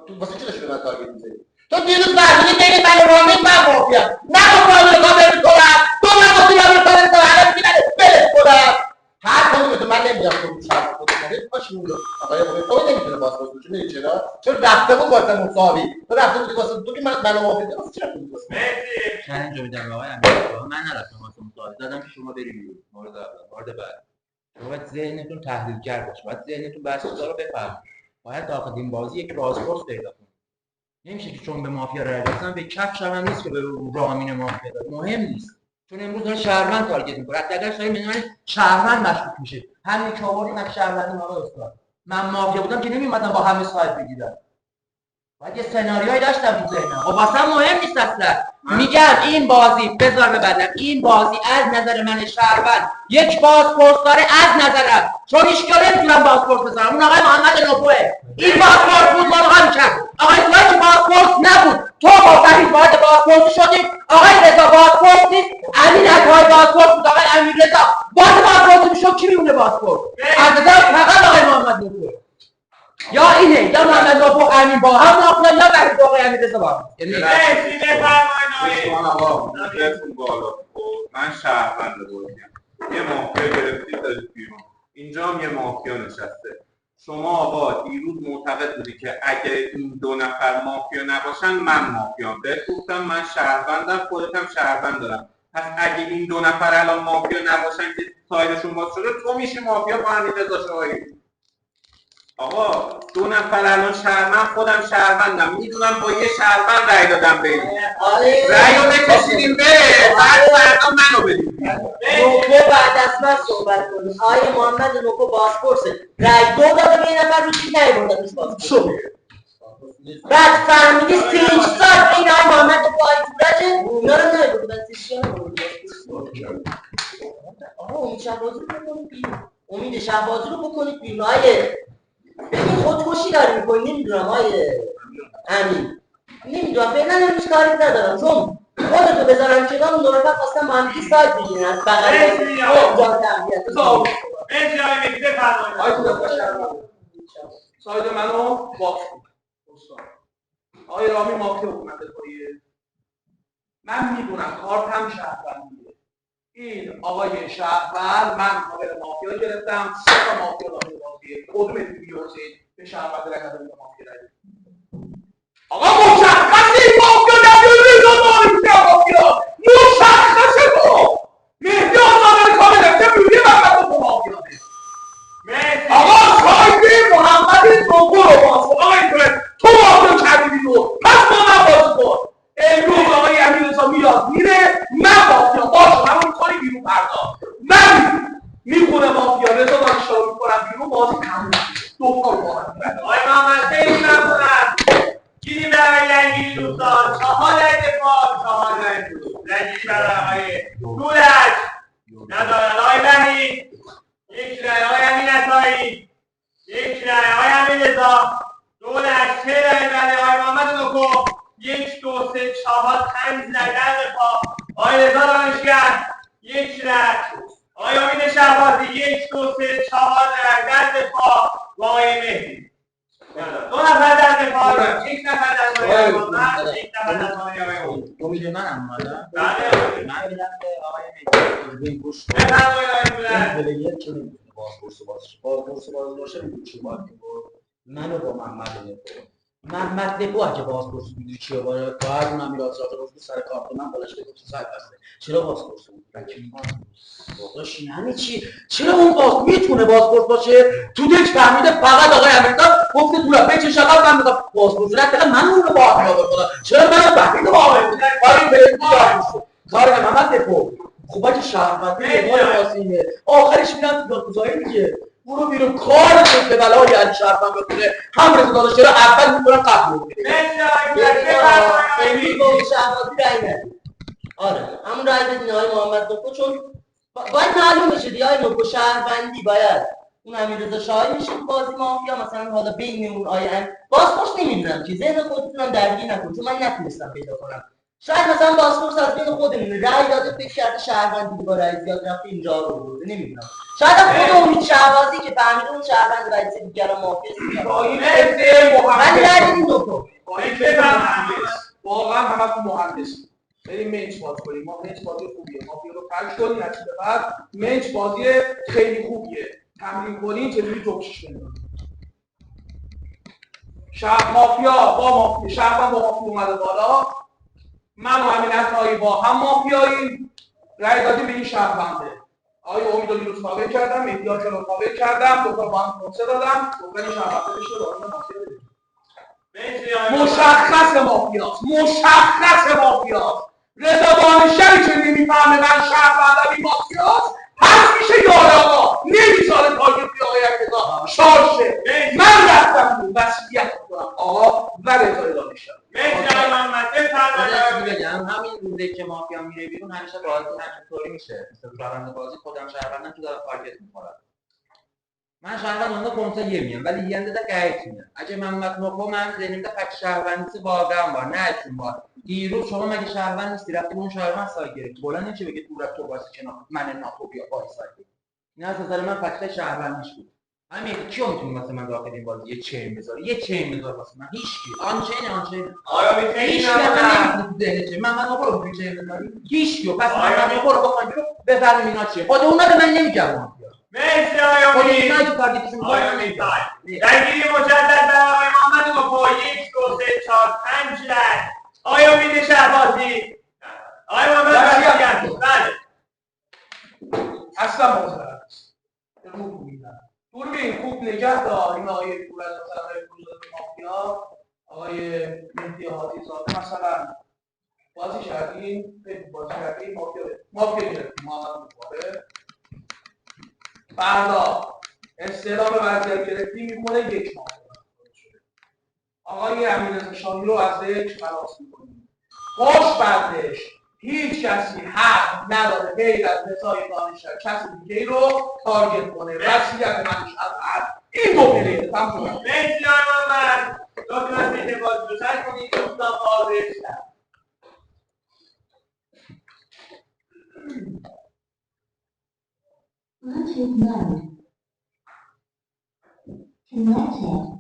تو واسه چی داشتی به من تارگت می‌زدی؟ تو دیروز فهمیدی بین من و رامی من مافیام، نه با رامی رو کامل میکنم، تو من گفتی رامی رو کامل میکنم، الان میگی من بلش کنم. هر کدوم تو من نمیدونم تو شرط خودت نمیدونی باشه اون آقای موقع تو نمیتونه پاسپورت بشه. میدونی چرا؟ چون رفته بود واسه مساوی، تو رفته بودی واسه تو که منو موافقه واسه چی رفته بود واسه مرسی. چالش رو میدم به آقای امیررضا. من نرفتم واسه مساوی، دادم که شما بری بیرون. مورد اول. مورد بعد شما باید ذهنتون تحلیلگر باشه، باید ذهنتون بحث‌ها رو بفهمید. باید داخل این بازی یک بازپرس پیدا کنید. نمیشه که چون به مافیا رای دادن به کفش هم نیست که به رامین مافیا داد، مهم نیست. چون امروز داره شهروند تارگت می‌کنه. اگر شاید من شهروند مشکوک میشه. همین که آوردیم از شهروندی آقای استاد. من مافیا بودم که نمی‌اومدم با همه سایت بگیرم. باید یه سناریویی داشتم تو ذهنم. خب واسه مهم نیست اصلا. میگم این بازی بذار ببندم، این بازی از نظر من شهروند یک بازپرس داره از نظرم، چون هیچ کاری نمیتونم بازپرس بذارم. اون آقای محمد نوپوه این بازپرس بود، ملغا می‌کرد. آقای توی که بازپرس نبود، تو با وحید وارد بازپرسی شدی. آقای رضا بازپرس نیست، امین عطایی بازپرس بود. آقای امیررضا وارد بازپرسی میشد، کی میمونه بازپرس؟ از نظر فقط آقای محمد نوپوه. یا اینه یا محمد نوپو امین با هم مافیا، یا وحید آقای امیررضا با هم. مرسی بفرمایید بالا. من شهروند بازیم، یه مافیا گرفتید دارید بیرون، اینجا هم یه مافیا نشسته. شما آقا دیروز معتقد بودی که اگه این دو نفر مافیا نباشن من مافیام، بهت گفتم من شهروندم، خودت هم شهروند دارم. پس اگه این دو نفر الان مافیا نباشن که سایدشون باز شده، تو میشی مافیا با امیررضا شاهی. آقا دو نفر الان شهروند، خودم شهروندم، میدونم با یه شهروند رای دادم به این رای رو بکشیدیم بره، بعد فردا منو بدیم نوکو بعد از من صحبت کنیم. آقای محمد نوکو بازپرسه، رای دو داده به این نفر رو چیز نیبردنش بازپرس. بعد فهمیدی 3 سال این آقای محمد نوکو آقای تورجه اونا رو نیبردن 3 سال. آقا امید شهبازی رو بکنید بیرون، امید شهبازی رو بکنید بیرون. ببین خودکشی داری میکنی، نمیدونم آیه امین، نمیدونم فعلا امروز کاری ندارم، چون خودتو بذارم کنار اون دو نفر خواستم با هم دیگه سایت بگیرن از بغل جان تربیت. مرسی آقای مهدی بفرمایید. ساید منو باز کن استاد. آقای رامی مافیا بود من دفاعیه، من میدونم کارتم شهروندیه. این آقای شهروند من کاور مافیا گرفتم، 3 تا مافیا داخل بازیه، کدوم بیوزید به شهروند رای ندادم به مافیا رای دادم. آقا مشخصه این مافیا نداره مافیا مشخصه تو مهدی آزادی کامل رفته بیوری محمد تو مافیا. آقا ساید محمد نوپو رو باز کن. آقا اینطوره تو مافیا کردی بیرون، پس با من بازی کن. امروز آقای امیررضا میاد میره، من مافیا باشه من میکنی بیرون، فردا من میخونه مافیا رضا دانشگاه رو میکنم بیرون، بازی تموم میشه. دو تا با هم. آقای محمد خیلی ممنونم. گیریم برای رنگیری دوستان، 4 دفاع 4 رنگیری برای آقای دولت ندارد. آقای وحید 1 رای، آقای امین عطایی 1 رای، آقای امیررضا دولت 3 رای برای آقای محمد نوکو 1 2 3 4 5 رای در دفاع. آقای رضا دانشگر 1 رای، آقای امید شهبازی 1 2 3 4 رای در دفاع با آقای مهدی. 2 نفر در دفاع، 1 نفر در دفاع محمد، 1 نفر در دفاع امید. امید منم اومدم. بله من میدم به آقای مهدی گوش کن. بفرمایید آقای دولت. پلیر چه نمیتونه بازپرس باشه میدونی چی باید منو با محمد محمد نبو اگه بازپرس میدونی چیه باید اون امیر آزاد رو سر کار من بلش بگم تو سایت بسته. چرا بازپرس بود؟ داداش یعنی چی؟ چرا اون باز میتونه بازپرس باشه؟ تو دک فهمیده فقط آقای امیررضا گفته تو بچش آقا من میگم بازپرس نه، من اون رو با هم بکنم. چرا من وحید رو با هم کاری به کار محمد نبو خب اگه شهروندی نگاه واسینه آخرش میرن تو یاکوزایی دیگه. برو بیرون کار به بلای علی شهروند بکنه هم رضا دانشجو رو اول میکنن قبل رو امروز با اون شهروندی رای ندید. آره همون رای بدین آقای محمد نکو، چون باید معلوم بشه دیگه آقای نکو شهروندی باید اون امیررضا شاهی میشه تو بازی مافیا، مثلا حالا بین اون آیه بازپرس نمیدونم که ذهن خودتونم درگیر نکن چون من نتونستم پیدا کنم. شاید مثلا بازپرس از بین خودمونه رأی داده فکر کرده شهروندی با رأی زیاد رفته اینجا رو برده نمیدونم. شاید خود امید شهبازی که فهمیده اون شهروند رئیس دیگران مافیا من ندیدیم دکتر واقعا همتون مهندس بریم منچ باز کنیم. ما منچ بازی خوبیه، مافیا رو پنج کنیم از بعد منچ بازی خیلی خوبیه، تمرین کنیم چجوری توکشش کنیم. شهر مافیا با مافیا شهروند با مافیا اومده بالا، من و امین عطایی با هم مافیاییم رأی دادیم به این شهرونده. آقای امید رو دیروز کاور کردم، مهدیات رو کاور کردم، دوتا با هم کنسه دادم، دوتا این شهرونده بشه دارم مافیا بدیم. مشخص مافیاست، مشخص مافیاست. رضا دانشجویی که نمیفهمه من شهروندم این مافیاست پس میشه یار آقا نمیذاره تارگت بی آقای علیرضا شارشه. من رفتم بود وصیت میکنم آقا و رضا دانشجویی. بگم همین روزی که مافیا میره بیرون همیشه بازی همینطوری میشه. مثل روند بازی خودم شهروندم تو دارم تارگت میخورم. من شهروند اوندا کنسه میام ولی ینده ده گایت میام. اگه محمد نکو من زنیمده فک شهروندی واقعا با نه چون با دیروز شما مگه شهروند نیستی رفتی اون شهروند سایت گرفتی بلند نمیشه بگی تو رفت تو واسه کنار من ناتو بیا با سایت. نه از نظر من فکت شهروندیش بود. همین کیو میتونی واسه من داخل این بازی یه چین بذاره یه چین بذار واسه من هیچ کی آنچین آیا میتونی هیچ کی من نبرو تو چین بذاری هیچ کی پس من نبرو بخوام بفهمیم اینا چیه خود اونا به من نمیگن. مرسی آیا امید. آیا امید درگیری مجدد برای آقای محمد نکو 1 2 3 4 5 رای. آیا امید شهبازی آیا محمد نکو بله اصلا مزرعه است. روح میدن دوربین خوب نگه دار این آقای پور از مثلا مافیا آقای مهدی حاجی زاده مثلا بازی کردیم مافیا گرفتیم محمد مبارک فردا استعلام وضعیت گرفتی میکنه یک ماه آقای امیررضا شاهی رو از یک خلاص میکنیم. خوشبختش هیچ کسی حق نداره غیر از رضای دانشجو کسی دیگه رو تارگت کنه. وصیت منش از این دو پلیره تمام شد. مرسی آقای محمد لطفاً ذهن بازی رو سر کنید دوستان خارج شد. What is love? Connected.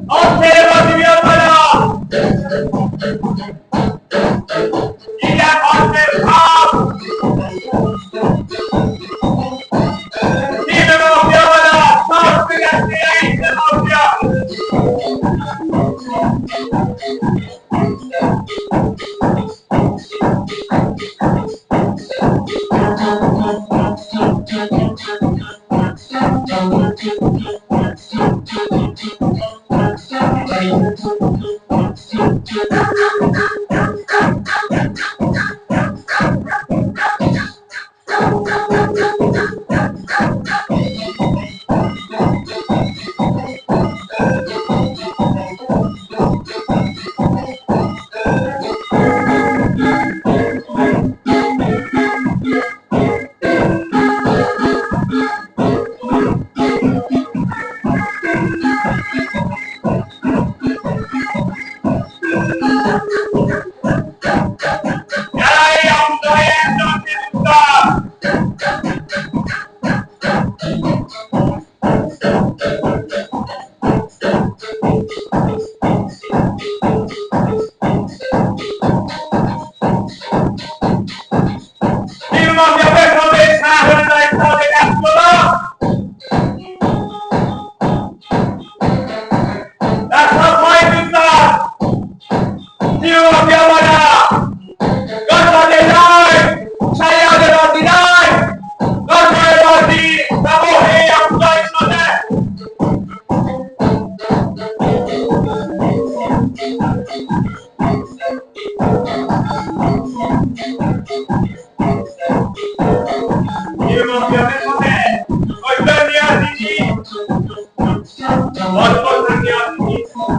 آنتر بازی بیاد بالا دیگر آنتر کام تیم مافیا بالا ساز بگسته این تیم مافیا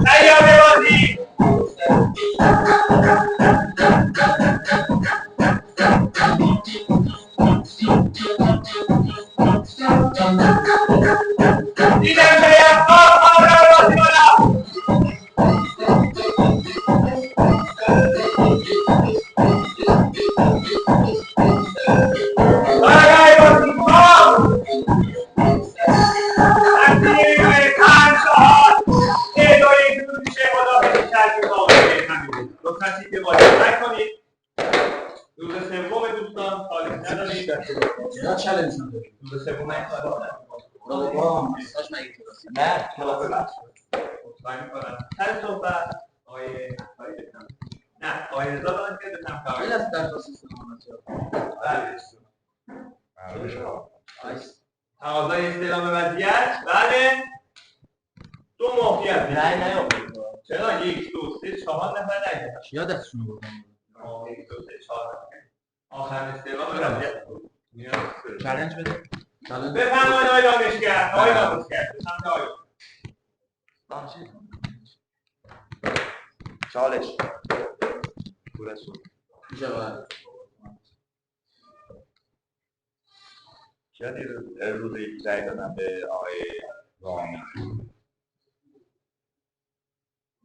تیار به بازی. دیدم شاید آب را بازی کنم. آقای بازی آب تقدیم به 5 ساعت اداره دور میشه مدافع شرکی آقای همین لطفا سیت بازی نکنید. روز سوم دوستان چالش ندارید. چرا چالش ندارید؟ روز سوم این چالش با مستاش مگه کلاسی؟ نه کلاس بخش مطمئن میکنم سر صحبت آقای نه آقای رضا دارن که بتونم این از درخواست استمامتی تقاضای استعلام وضعیت. بله دو مافیا هست. رأی نیاورد. چرا 1 2 3 4 نفر رأی دادن. یا دستشون رو بردن 1 2 3 4 آخر استعلام وضعیت چالش بده. بفرمایید آقای دانشگر. آقای دانشگر به سمت آقای چالش کیا روز یک رأی دادن به آقای رامی؟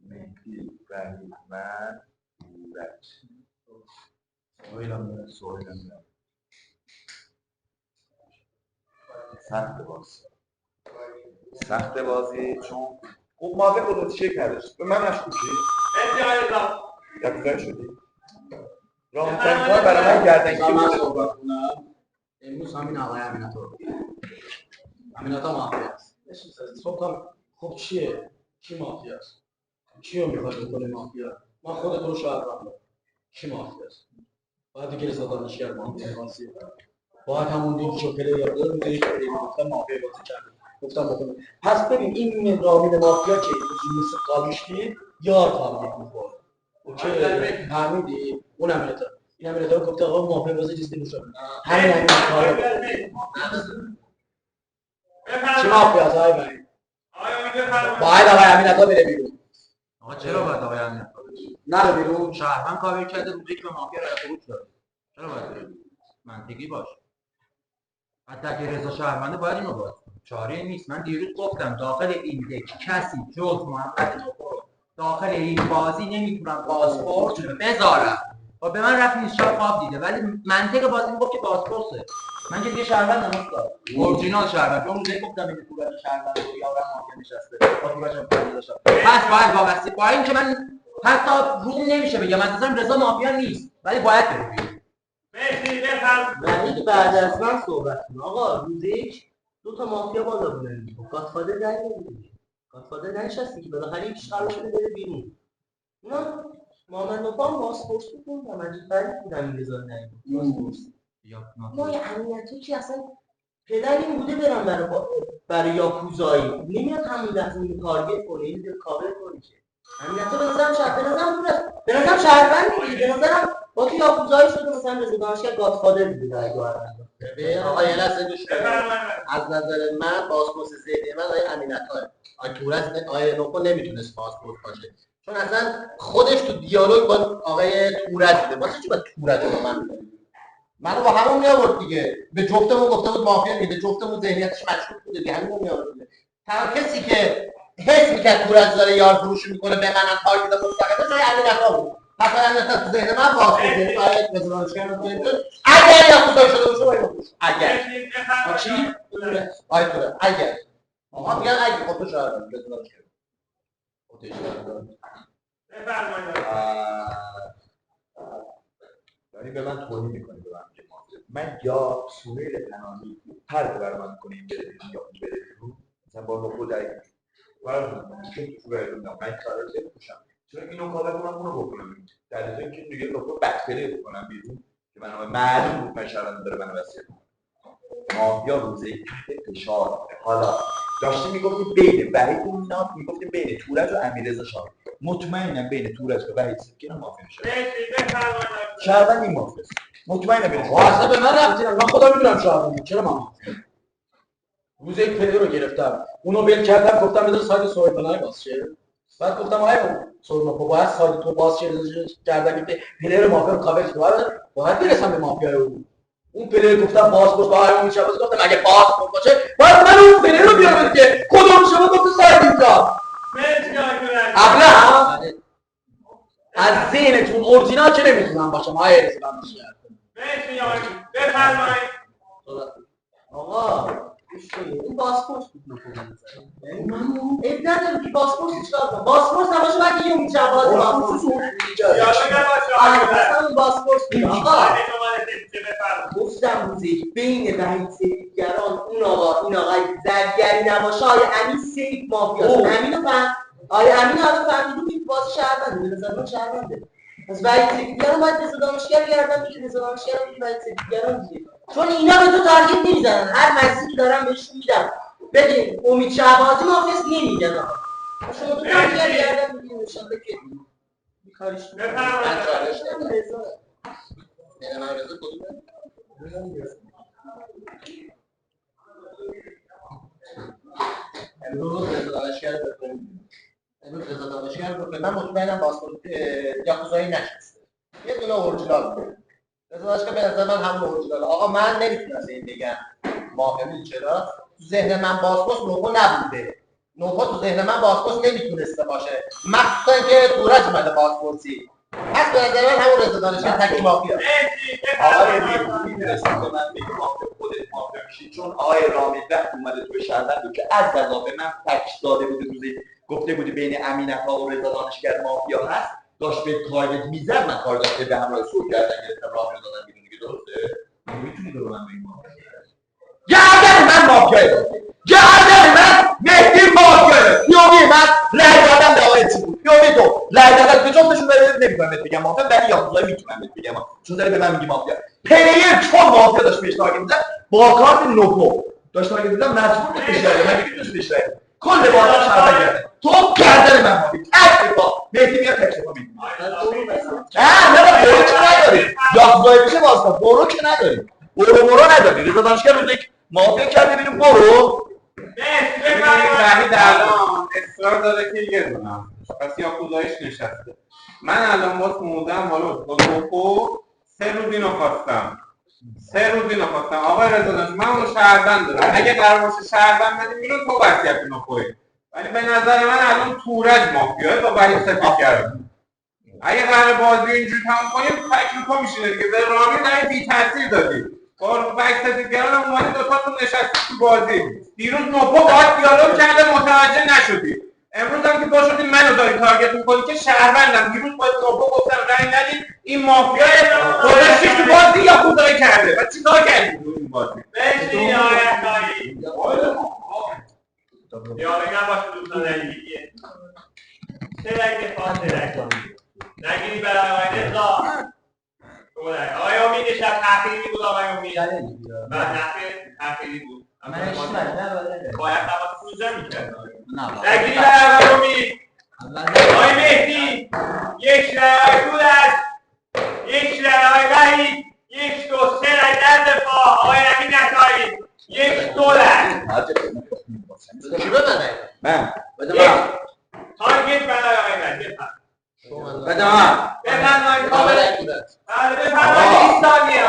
مهدی، وحید، من، بورک. سویلم سخت بازی چون خوب مازه خودت شکل نداشت. به من مشکوکی؟ مرسی آقای رضا. یکوزای شدی؟ رامی ترین کار برای من گردنگیری من بوده. صحبت کنم. امروز همین آقای امینات رو امینات ها مافیا است. خب چیه؟ کی مافیا است؟ کی رو میخواد بکنه مافیا؟ من خود تو رو شاهد دارم. کی مافیا است؟ باید دیگه رضا دانشگر مافیا بازی باید همون دیگه که پلیر داره روز یک پلیر گفتم مافیا بازی کرده گفتم بکنه. پس ببین این رامین مافیا که مثل قالوشکی یار تارگت میخوره. اوکی فهمیدی؟ اون امیناتا این امیناتا رو گفته آقا مافیا بازی چیزی نمیشه. همین امیناتا چی مافیا است آقای بری؟ باید آقای امیناتا بره بیرون. آقا چرا باید آقای امیناتا بره؟ نره بیرون. شهروند کاور کرده روزی که به مافیا رای خروج داده. چرا باید بره بیرون؟ منطقی باش. حتی اگه رضا شهرونده باید اینو باید چاره نیست. من دیروز گفتم داخل این دک کسی جز محمد نوفل داخل این بازی نمیتونم پاسپورت بذارم. و به من رفت نیست شب خواب دیده ولی منطق بازی میگفت که پاسپورته. من که دیگه شهروند نموستم. اورجینال شهروند. اون روزی گفتم این تو بازی شهروند و یارم مافیا نشسته. با تو باشم پنج داشتم. پس باید وابسته با این که من حتی روم نمیشه بگم مثلا رضا مافیا نیست ولی باید بره. مرسی بفرم. وحید بعد از من صحبت کن. آقا روز یک 2 تا مافیا بالا بودن. گادفادر رای نمیدید. گادفادر نشستی که بالاخره یکیش قرار شده بره بیرون. نه محمد نوفل پاسپورت بود. من عجیب بودم این رضا نمیدید. ما یه امنیتی که اصلا پدر این بوده برم برای یاکوزایی نمیاد همون لحظه اینو تارگت کنه اینو کاور کنه که امنیتی به نظرم به نظرم شهروند نیست. به نظرم با تو یاکوزایی شده مثلا رضا دانشگر گادفادر بوده در ببین آقا یه لحظه گوش کن. از نظر من پاسپورت ذهنی من آقای امینت‌ها آقای تورز آقای نوفل نمیتونست پاسپورت باشه چون اصلا خودش تو دیالوگ با آقای تورز بوده. واسه چی باید تورز رو من منو با همون میآورد دیگه. به جفتمون گفته بود مافیا میده. جفتمون ذهنیتش مشکوک بوده دیگه. همین میآورد دیگه. تنها کسی که حس میکرد تورز داره یار فروشی میکنه به منم تارگت مستقیم جای امینت‌ها بود. پس امینت‌ها تو ذهن من پاسپورت بود. آقای رضا اگر یاکوزایی شده باشه باید اگر چی؟ آقای تورز اگر آقا میگن اگه خب تو شاید رضا داری به من توهین میکنی به من که من یا سهیل پناهی فرق برای من کنه این بره بیرون یا اون بره بیرون مثلا با نخود داری چون تو بردون من کارا رو نمی‌پوشم چون اینو کاور کنم اونو بکنم در نتیجه اینکه دیگه نخود بکتری بکنم بیرون که من معلوم بود پشران داره منو وصیت کنه مافیا روزه تحت فشار. حالا داشتی میگفتی بین وحید و ناف میگفتی بین تورج و امیررضا شاه مطمئنم بین تورج و وحید سیکنا مافیا میشه. شهروند این مافیا مطمئنم بین اصلا به من ربطی نداره. من خودم میدونم شهروندم. چرا من روز یک پلیر رو گرفتم اونو ول کردم گفتم بذار سایت سویل پناهی باز شه. بعد گفتم آیا سورنا باید سایت تو باز کردن که پلیر مافیا رو کاور کنه باید برسم به مافیای اون پلیر گفتم پاسپورت با هر اون میشه گفتم اگه پاسپورت باشه باید من اون پلیر رو بیارم که کدوم شما گفت سایت اینجا ابله از ذهنتون اورجینال که نمیتونم باشم آیه رسیدم آقا این باسپورس بود نکنم اب ندارم که باسپورس چیکار کنم باسپورس نباشه باید یه امید جواد باسپورس اصلا باسپورس بود آقا گفتم روزی بین وحید سیفگران اون آقا این آقای زرگری نباشه آیا امین سیف مافیاست امینو فهم آیا امین آقا فهمیدون که باز شهرونده به نظر من شهرونده از وحید سیفگران باید رضا دانشگر گردن میگه رضا دانشگر هم وحید سیفگران دیگه چون اینا به تو تارگت نمیزنن هر مسیری دارن بهشون میدم بگین امید شهبازی مافیاست نمیگن آقا شما تو تارگت گردن میگین نشان بکن بیکاریش امروز رضا دانشگر بکنیم من مطمئنم بازپورت یاکوزایی نشسته یه دونه اورجینال بود رضا دانشگر به نظر من همون اورجینال آقا من نمیتونم از این بگم مافهمی چرا تو ذهن من بازپورت نوپو نبوده نوپو تو ذهن من بازپورت نمیتونسته باشه مخصوصا که تورج اومده بازپورتی پس به نظر من همون رضا دانشگر تکی مافیا آقای میدونستم به من بگی مافیا خودت مافیا میشی چون آقای رامید وقت اومده توی شهروند که از قضا به من تکش داده بوده روزی گفته بودی بین امین‌آقا و رضا دانشگر مافیا هست داشت به تارگت میزد من کار داشته به همراه سور کردن گرفتم راه رو دادن بیرون دیگه درسته میتونی به من بگی مافیا گردن من مافیا گردن من مهدی مافیا پیوی من رای دادم به آقای چی بود پیوی تو رای دادم به جفتشون نمیتونم بهت بگم مافیا ولی یاکوزایی میتونم بهت بگم چون داره به من میگی مافیا پلیر چون مافیا داشت بهش تارگت میزد با کارت نوپو داشت تارگت میزد مجبور بود بهش رای من میگم بهش رای کل بازار شربت کرده تو گردن من مافیا تک با مهدی میاد تک با میگم نه برو که نداری یاکوزایی میشه واسه برو که نداری برو نداری رضا دانشگر روز یک مافیا کرده بیرون برو وحید الان اصرار داره که یه دونم پس یاکوزاییش نشسته من الان باز موندم با نوپو 3 روز اینو خواستم آقای رضا دانشگر من اونو شهروند دارم اگه قرار باشه شهروند بدیم بیرون تو وصیت نوپوی ولی به نظر من الان تورج مافیاه با وحید سیفگران اگه قرار بازی اینجوری تموم کنیم فکر میشینه دیگه به رامین هم بی تاثیر دادی با وحید سیفگران هم اومدی دوتاتون نشستی تو بازی دیروز نوپو باهات دیالوگ کرده متوجه نشدی امروز هم که با شدی منو داری تارگت میکنی که شهروندم دیروز باید نوپو گفتم رنگ ندید این مافیا خودشی تو بازی یا خودایی کرده و چی کار کردی تو این بازی بشین آیت داری دیالوگ هم باشه دوستان نگیریه سرک دفاع سرک نگیری برای آقای رضا آقای امید شب تحقیری بود آقای امید من تحقیری بود باید تماس 15 میکرد نگیری برای آقای امید آقای مهدی یک رای دولت یک رای آقای وحید یک دو سه رای در دفاع آقای امین نتایی یک دولت چی رو بده؟ من تارگت برای آقای وحید بده من بفرمایید کاملا بودت بفرمایید 20 ثانیه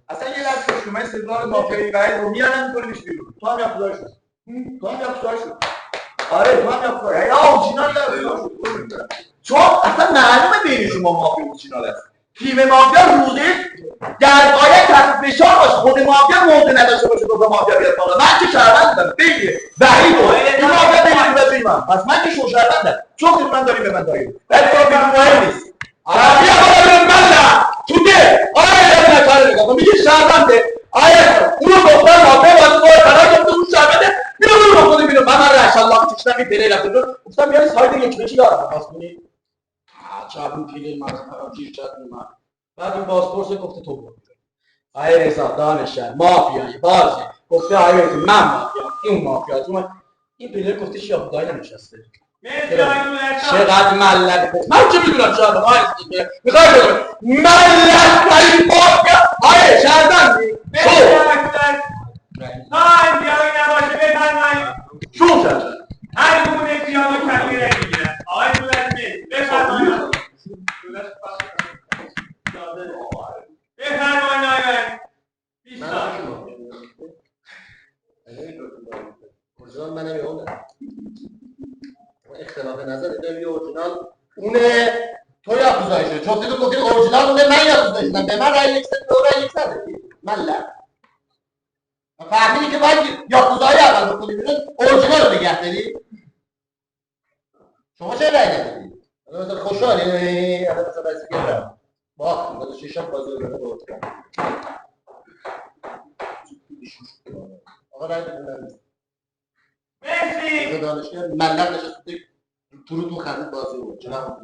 اصلا یه لحظه شما استدلال مافیایی وحید رو میارن میکنیمش بیرون تو هم یاکوزایی شد آره تو هم یاکوزایی یا اورجینال شد چون اصلا معلومه بین شما مافیا اورجینال است تیم مافیا روزه در باید تحت فشار باشه خود مافیا موضع نداشته باشه دو تا مافیا بیاد بالا من که شهروند بودم بین وحید و این مافیا بین من پس من که شو شهروندم چون من داریم به من داریم ولی تو بیرون مهم نیست بیا بالا من تو ده آره نکاره نگاه میگه شهرونده آره اونو گفتن مافیا واسه باید برای که اون شهرونده بیرون رو خودی بیرون من رشت الله کشیدم این پلی رفته جون گفتم بیاری ساید یک بچی دارم پس کنی چابون پیلی مرز جیر چت من بعد این بازپرس گفته تو بود آیه رضا دانشگر مافیایی بازی گفته آیه من مافیا این مافیا این پلیر گفته یاکوزایی ننشسته چقدر ملت من چه میدونم شاید میخوای بگم ملت این مافیا آیه شهردندی تایم دیالوگ نباشه بفرمایید شو شد هر گونه دیالوگ اختلاف نظر داریم یه اورجینال اونه تو یاکوزایی شد چون تو گفتی اورجینال اونه من یاکوزایی شدم به من رای یک سد تو رای یک سد من لب فهمیدی که باید یاکوزایی اول بکنی بیرون اورجینال رو نگه داری شما چه رای نداری مثلا خوشحالی الان مثلا بحثی کردم باختیم مثلا شیشم بازی رو برد آقا رای بدونم مرسی دانشگاه ملق نشسته تو رو خرید بازی بود جناب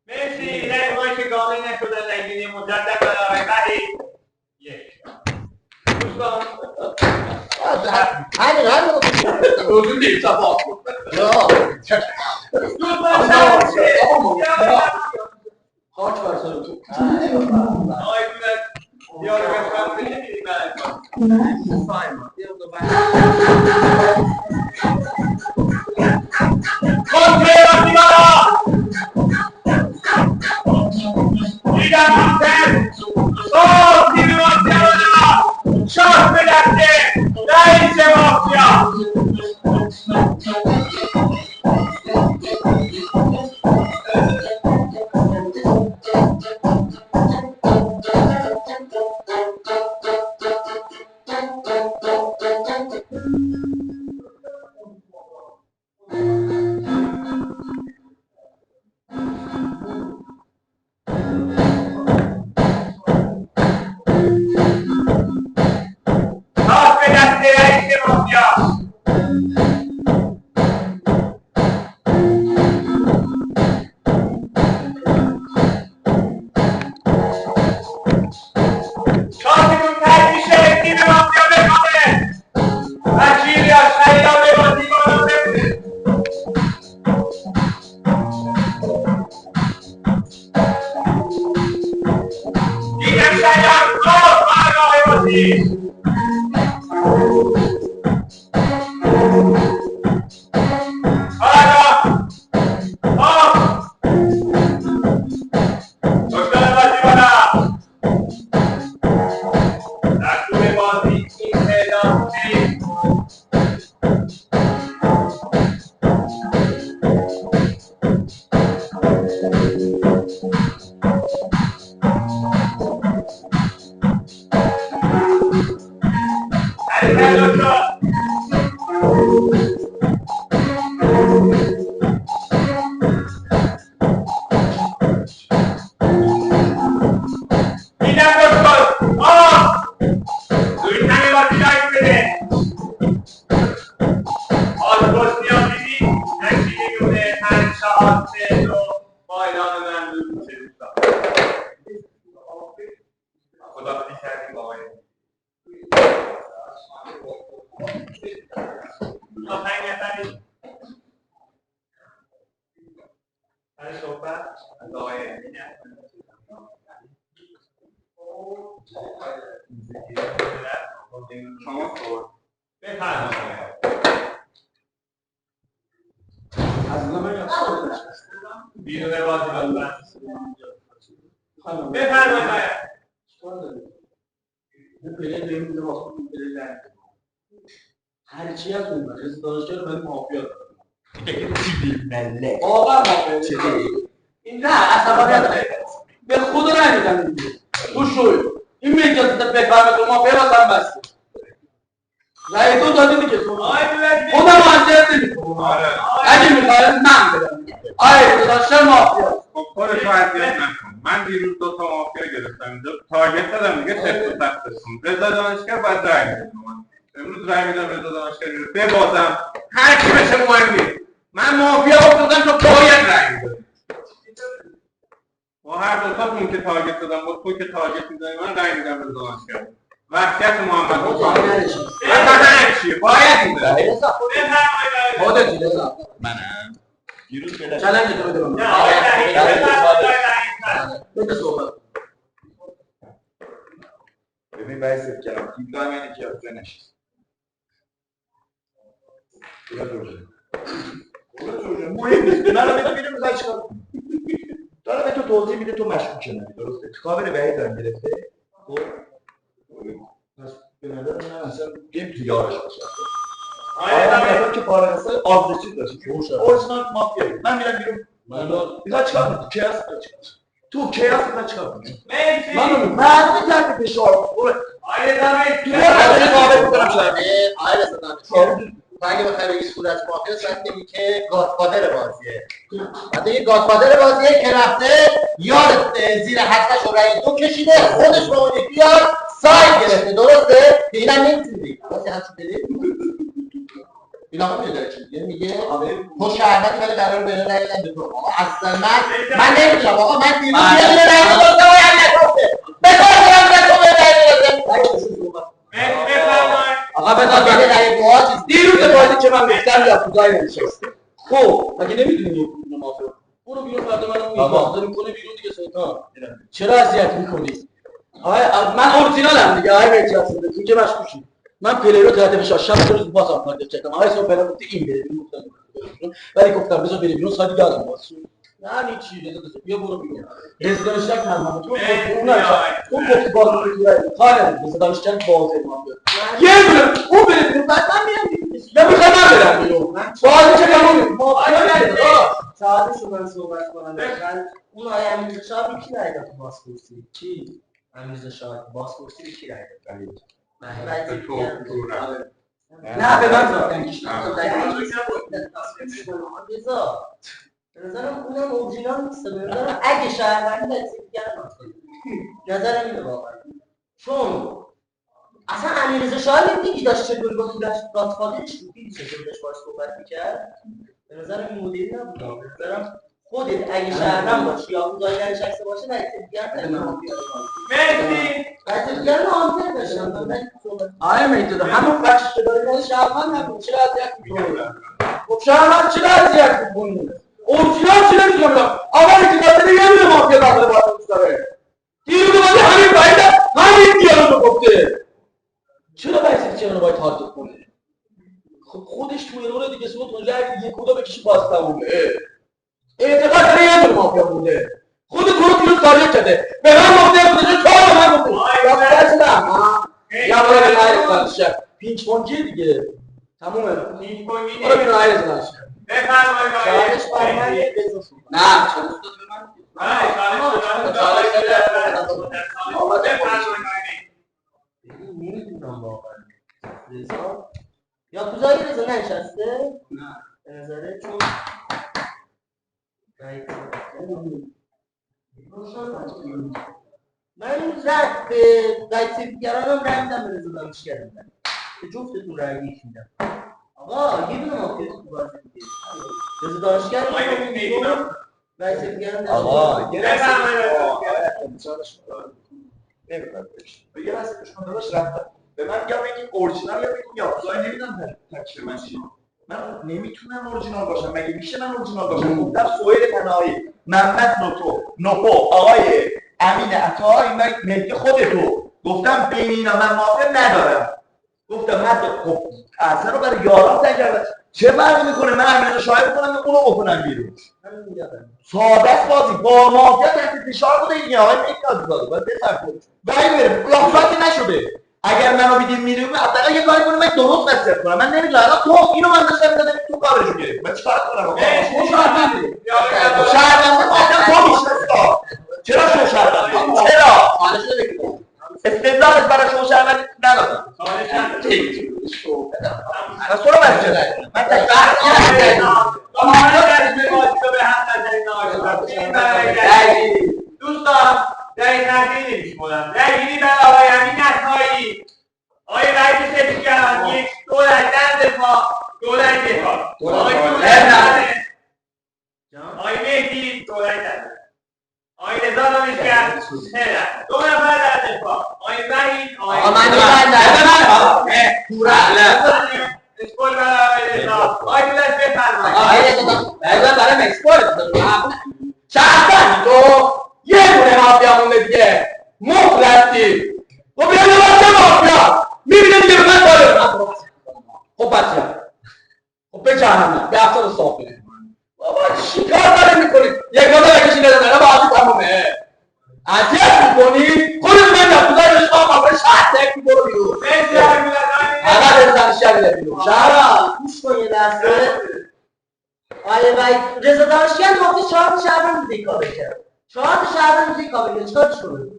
مرسی رای که گاهی نشده رایگیری مجدد برای آقای وحید یک دوستان همین روزون دیم صفا دوستان خاک بر سر تو آقای دولت یارو بفرم بشید کنتره وقتی بالا دیدم مانتر تیم مافیا بالا شاه به دسته رئیس مافیا شاه به دسته رئیس مافیا شاهدون تایید میشه تیم مافیا بخوابه وکیل یا شیاد به بازی بالا ببینه دیگر شیاد خواب برگاه بازی برگاه خواب دکتر بازی بالا در طول بازی این تعداد چی؟ حرکت دکتر دیدم دکتر دوی همه بازی لایک بده آزپرسی ها دیدی نشی میونه 5 4 3 2 با اعلام من روز میشه دوستان خداحافظی کردیم با آقای تا 5 نفری برای صحبت از آقای امینی شما صحبت بفرمایید بیرون بازی لطفا بفرمایید هرچی از اون رئیس دانشگاه رو برای مافیا دارم ملک واقعا مافیا این نه عصبانیت به خود رای میدن تو شوی این میگه بفهمه تو مافیا بازم بسته رای دو دادی دیگه تو خودم منجر نمیکنم اگه میخواد من بدم آره داشته مافیا خودتو اذیت نکن من دیروز 2 تا مافیا گرفتم اینجا تارگت دادم دیگه سفت و سختشون رضا دانشگر باید رای میدم امروز رای میدم رضا دانشگر ببازم هر کی بشه مهم نیست من مافیا افتادم تو باید رای میدم با هر دوتاتون که تارگت دادم با تو که تارگت میزنی من رای میدم رضا دانشگر وحشت محمد مصطفی هر چیه باید میدم خودتی رضا منم دیروز که چالش تو بده من بده صحبت ببین باید سفت کردم دیدگاه یعنی که از نشست مهم نیست من رو بده بیرون میخوای چیکار کنی داره به تو توضیح میده تو مشکوک شدی درسته کاور بعید دارم گرفته خب پس به نظر من اصلا گیم تو یارش باشه آیا که فارغ آبزشی داشت اورجینال مافیا من میرم بیرون اینا چیکار می‌کنی کیاس تو کیاس اینا چیکار می‌کنی من تحت فشار آیا دامه تو اگه بخوای بگی صورت مافیا باید بگی که گادفادر بازیه. بعد یه گادفادر بازیه که رفته یار زیر حدش رو رای 2 کشیده خودش با اون یکی یار ساید گرفته درسته؟ که اینم نمیتونی بگی واسه همچون بده این آقا میداره چی میگه تو شهروندی ولی قرار بره رای بدن به تو. آقا اصلا من نمیدونم آقا من دیروز یه دونه رای دادم و یه نگفته بذار من تو به رای بدم آقا بذار یعنی رای دعا چیز دیروز بازی که من گفتم یا خدای نشسته خب مگه نمیدونی اینو مافیا برو بیرون فردا منو میگه میکنه بیرون دیگه سلطان چرا اذیت میکنی من اورجینالم دیگه آقای بهجت تو که مشکوکی من پلی رو تحت فشار شب روز بازم تارگت کردم آقای صبح پلی گفت این بره بیرون گفتم ولی گفتم بذار بری بیرون ساعت یادم باز یعنی چی بیا برو بیرون رزیدنشک من اون گفت باز رو خاله رزیدنشک باز مافیا یه دونه اون بره بیرون بعد من میام یا میخوام من برم بیرون بازی که تمومه مافیا نداره چالش من صحبت کنم اون آقای امیرزا شاه کی رای داد تو بازپرسی کی امیرزا شاه بازپرسی کی رای داد نه به من زدن رضا به نظرم اونم اورجینال نیست به نظرم اگه شهروندی دست دیگر نظرم اینه واقعا چون اصلا امیررضا شاه دیدی داشت چطوری با طولش گادفادرش دیدی چطوری داشت باش صحبت میکرد به نظرم این مدلی نبود به نظرم خودت اگه شهروند باشی یا خدای نشسته باشه و دیگر مرسی بعد دیگر نامتر داشتم آره میدونم همون بخشش که داری باید شهروند نبود چرا اذیت میکنی خب شهروند چرا اذیت میکنی اورجینال چرا نمیدونم اولی که داده یه دونه مافیا داخل باید داره دیروز بازی همین باید همین دیالوگو گفته چرا باید تارگت کنه خب خودش توی روره دیگه سوت اونجا یک کدا بکشی باز تمومه اعتقاد داره یه دونه مافیا بوده خود تو رو دیروز تارگت کرده به من گفته بوده چهار من گفته یا بودم یا باید غیر کنشه پینچ پونجی دیگه تمومه پینچ پونجی برو بیرون غیر کنشه بفرمایید چالش برای من یه بزنش نه چالش داد به من نمیدونم واقعا رضا یا کجای رضا ننشسته؟ نه به نظره چون من رد به قیصیفگرانم رای میدم به رضا دانشگر میدم به جفتتون رای یک میدم آقا یه دونه مافیا تو بازی دیگه رضا دانشگر میدم قیصیفگران آقا یه لحظه دشمن داشت رفتم به من میگم بگیم اورجینال یا بگیم یاکوزا نمیدونم تکلیف من چیه من نمیتونم اورجینال باشم مگه میشه من اورجینال باشم گفتم سهیل پناهی محمد نوپو آقای امین عطا این ملک خودتو گفتم بین اینا من مافیا ندارم گفتم حتی خب اصلا رو برای یارام نکردم چه فرقی میکنه من امین شاهد کنم اونو بکنم بیرون ساده است بازی با مافیا تحت فشار بوده دیگه آقای میکاد داده باید بفرمایید ولی بره لاخاتی نشده اگر منو بدیم میریم حداقل یه کاری کنم من درست وصیت کنم من نمیدونم الان تو اینو من داشتم می‌دادم تو کارشو گرفت من چیکار کنم آقا شهرونده مافیا تو میشناسا چرا شو شهرونده چرا استدلالش برای شو شهرونده ندادم از تو رو بچه من دوستان در این تحقیل نمیشمونم رأیگیری برای آقای امین عطایی آقای رئیس سپیدگران یک دولت در دفاع دولت دفاع آقای مهدی دولت در دفاع آقای رضا دانشگر دو نفر در دفاع آقای وحید آقای اسکول برای آقای رضا آقای دولت بفرمایید برای اکسپورت شهربند تو یه دونه مافیا مونده دیگه مفلستی خب یه دونه مافیا میبینه دیگه به من داره خب بچه خب به جهنم به افتاد صاف بده بابا چی کار داره میکنی؟ یک مادر بکشی نداره بازی تمومه اذیت میکنی؟ خودت من یکوزای بهش آقا برای شهر تک برو بیرون مرسی آقای دولت اول بزن شهر بره بیرون شهرام گوش کن یه لحظه. آیه وحید رضا دانشگر گفته 4 تا شهروند روزی کابل کرد. 4 تا شهروند روزی کابل کرد. چیکارش کنه؟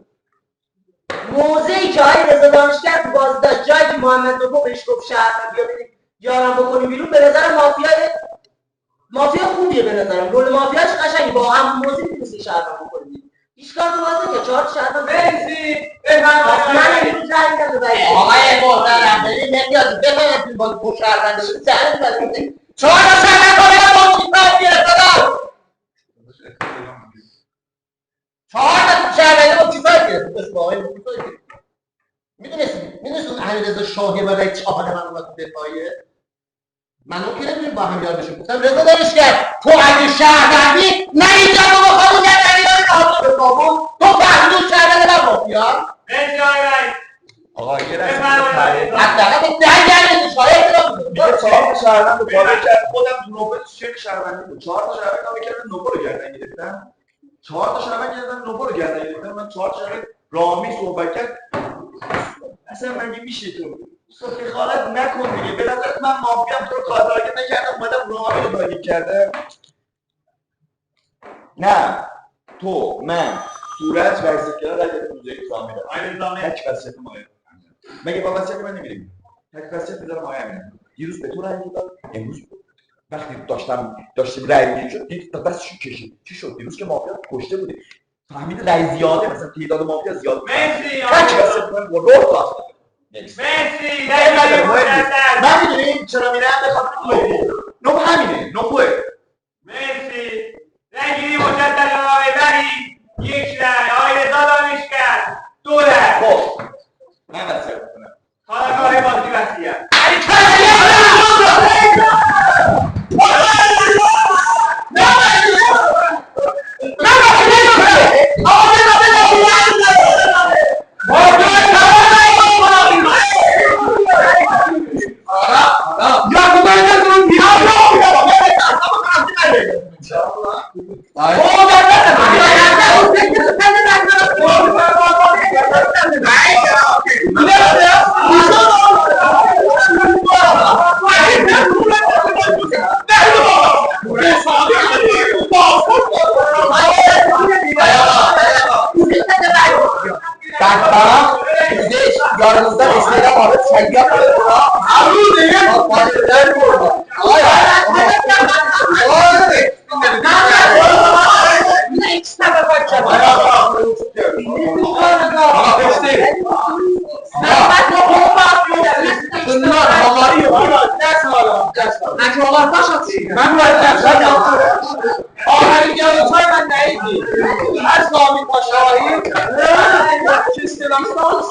موضعی که آیه رضا دانشگر تو بازی داشت، جایی که محمد نوفو بهش گفت شهروند بیا بریم یارم بکنیم بیرون، به نظر مافیا خوبیه. به نظرم رول مافیاش قشنگه، با هم موضوع میتونستی شهروند بکنیم بیرون. هیچ کار تو بازی که 4 تا شهروند مرسی من امروز رای میدم به وحید. آقای محترم ببین نمیاد بفهمید باز پشت شهرونده بشه زهر بزنید 4 تا شهروند کاملا با کیفایت گرفته دار 4 تا شهرونده با کیفایت گرفته اسم آقای کیفایت میدونست اون علیرضا شاهی و رای چهار من اومد تو دفاعیه من اون که نمیدونیم با هم یار بشیم گفتم رضا دانشگر تو اگه شهروندی نه اینجا تو با خودون نه علیرضا حاضر به کابل تو فهمیدون شهرونده نه مافیا مرسی آقای وحید. آقا یه بفرمایید. حداقل به 10 گرد شاید میگه 4 تا شهروند رو کابل کرد، خودم تو نوبت چه شهروندی بود 4 تا شهروند کابل کردن نوبت رو گردن گرفتن 4 تا شهروند گردن نوبت رو گردن گرفتن من 4 تا شهروند رامی صحبت کرد اصلا مگه میشه تو دخالت نکن دیگه به نظرت من مافیام تو رو تارگت نکردم اومدم رامی رو تارگت کردم نه تو من صورت و استقلال رای دادم روزه یک سال میدم آقای نظامی. تک وصیت ما مگه با وصیت من نمیریم تک وصیت میذارم آقای امین دیروز به تو رای دادم امروز وقتی داشتیم رای می‌شد دید تا دستشو کشید چی شد دیروز که مافیا کشته بودی فهمید رای زیاده مثلا تعداد مافیا زیاد مرسی تک وصیت من با رول پاس مرسی من میدونیم چرا میرم به خاطر نو همینه نوه مرسی رنگیری مجدد آقای وحید 1 رای آقای رضا دانشگر 2 رای خب من وصیت میکنم حالا کار بازی وصیت یارموزدن استیدم آره شیاد من آخرین یادتای من نهیدی از نامی پاشاهی چه استیدم سانس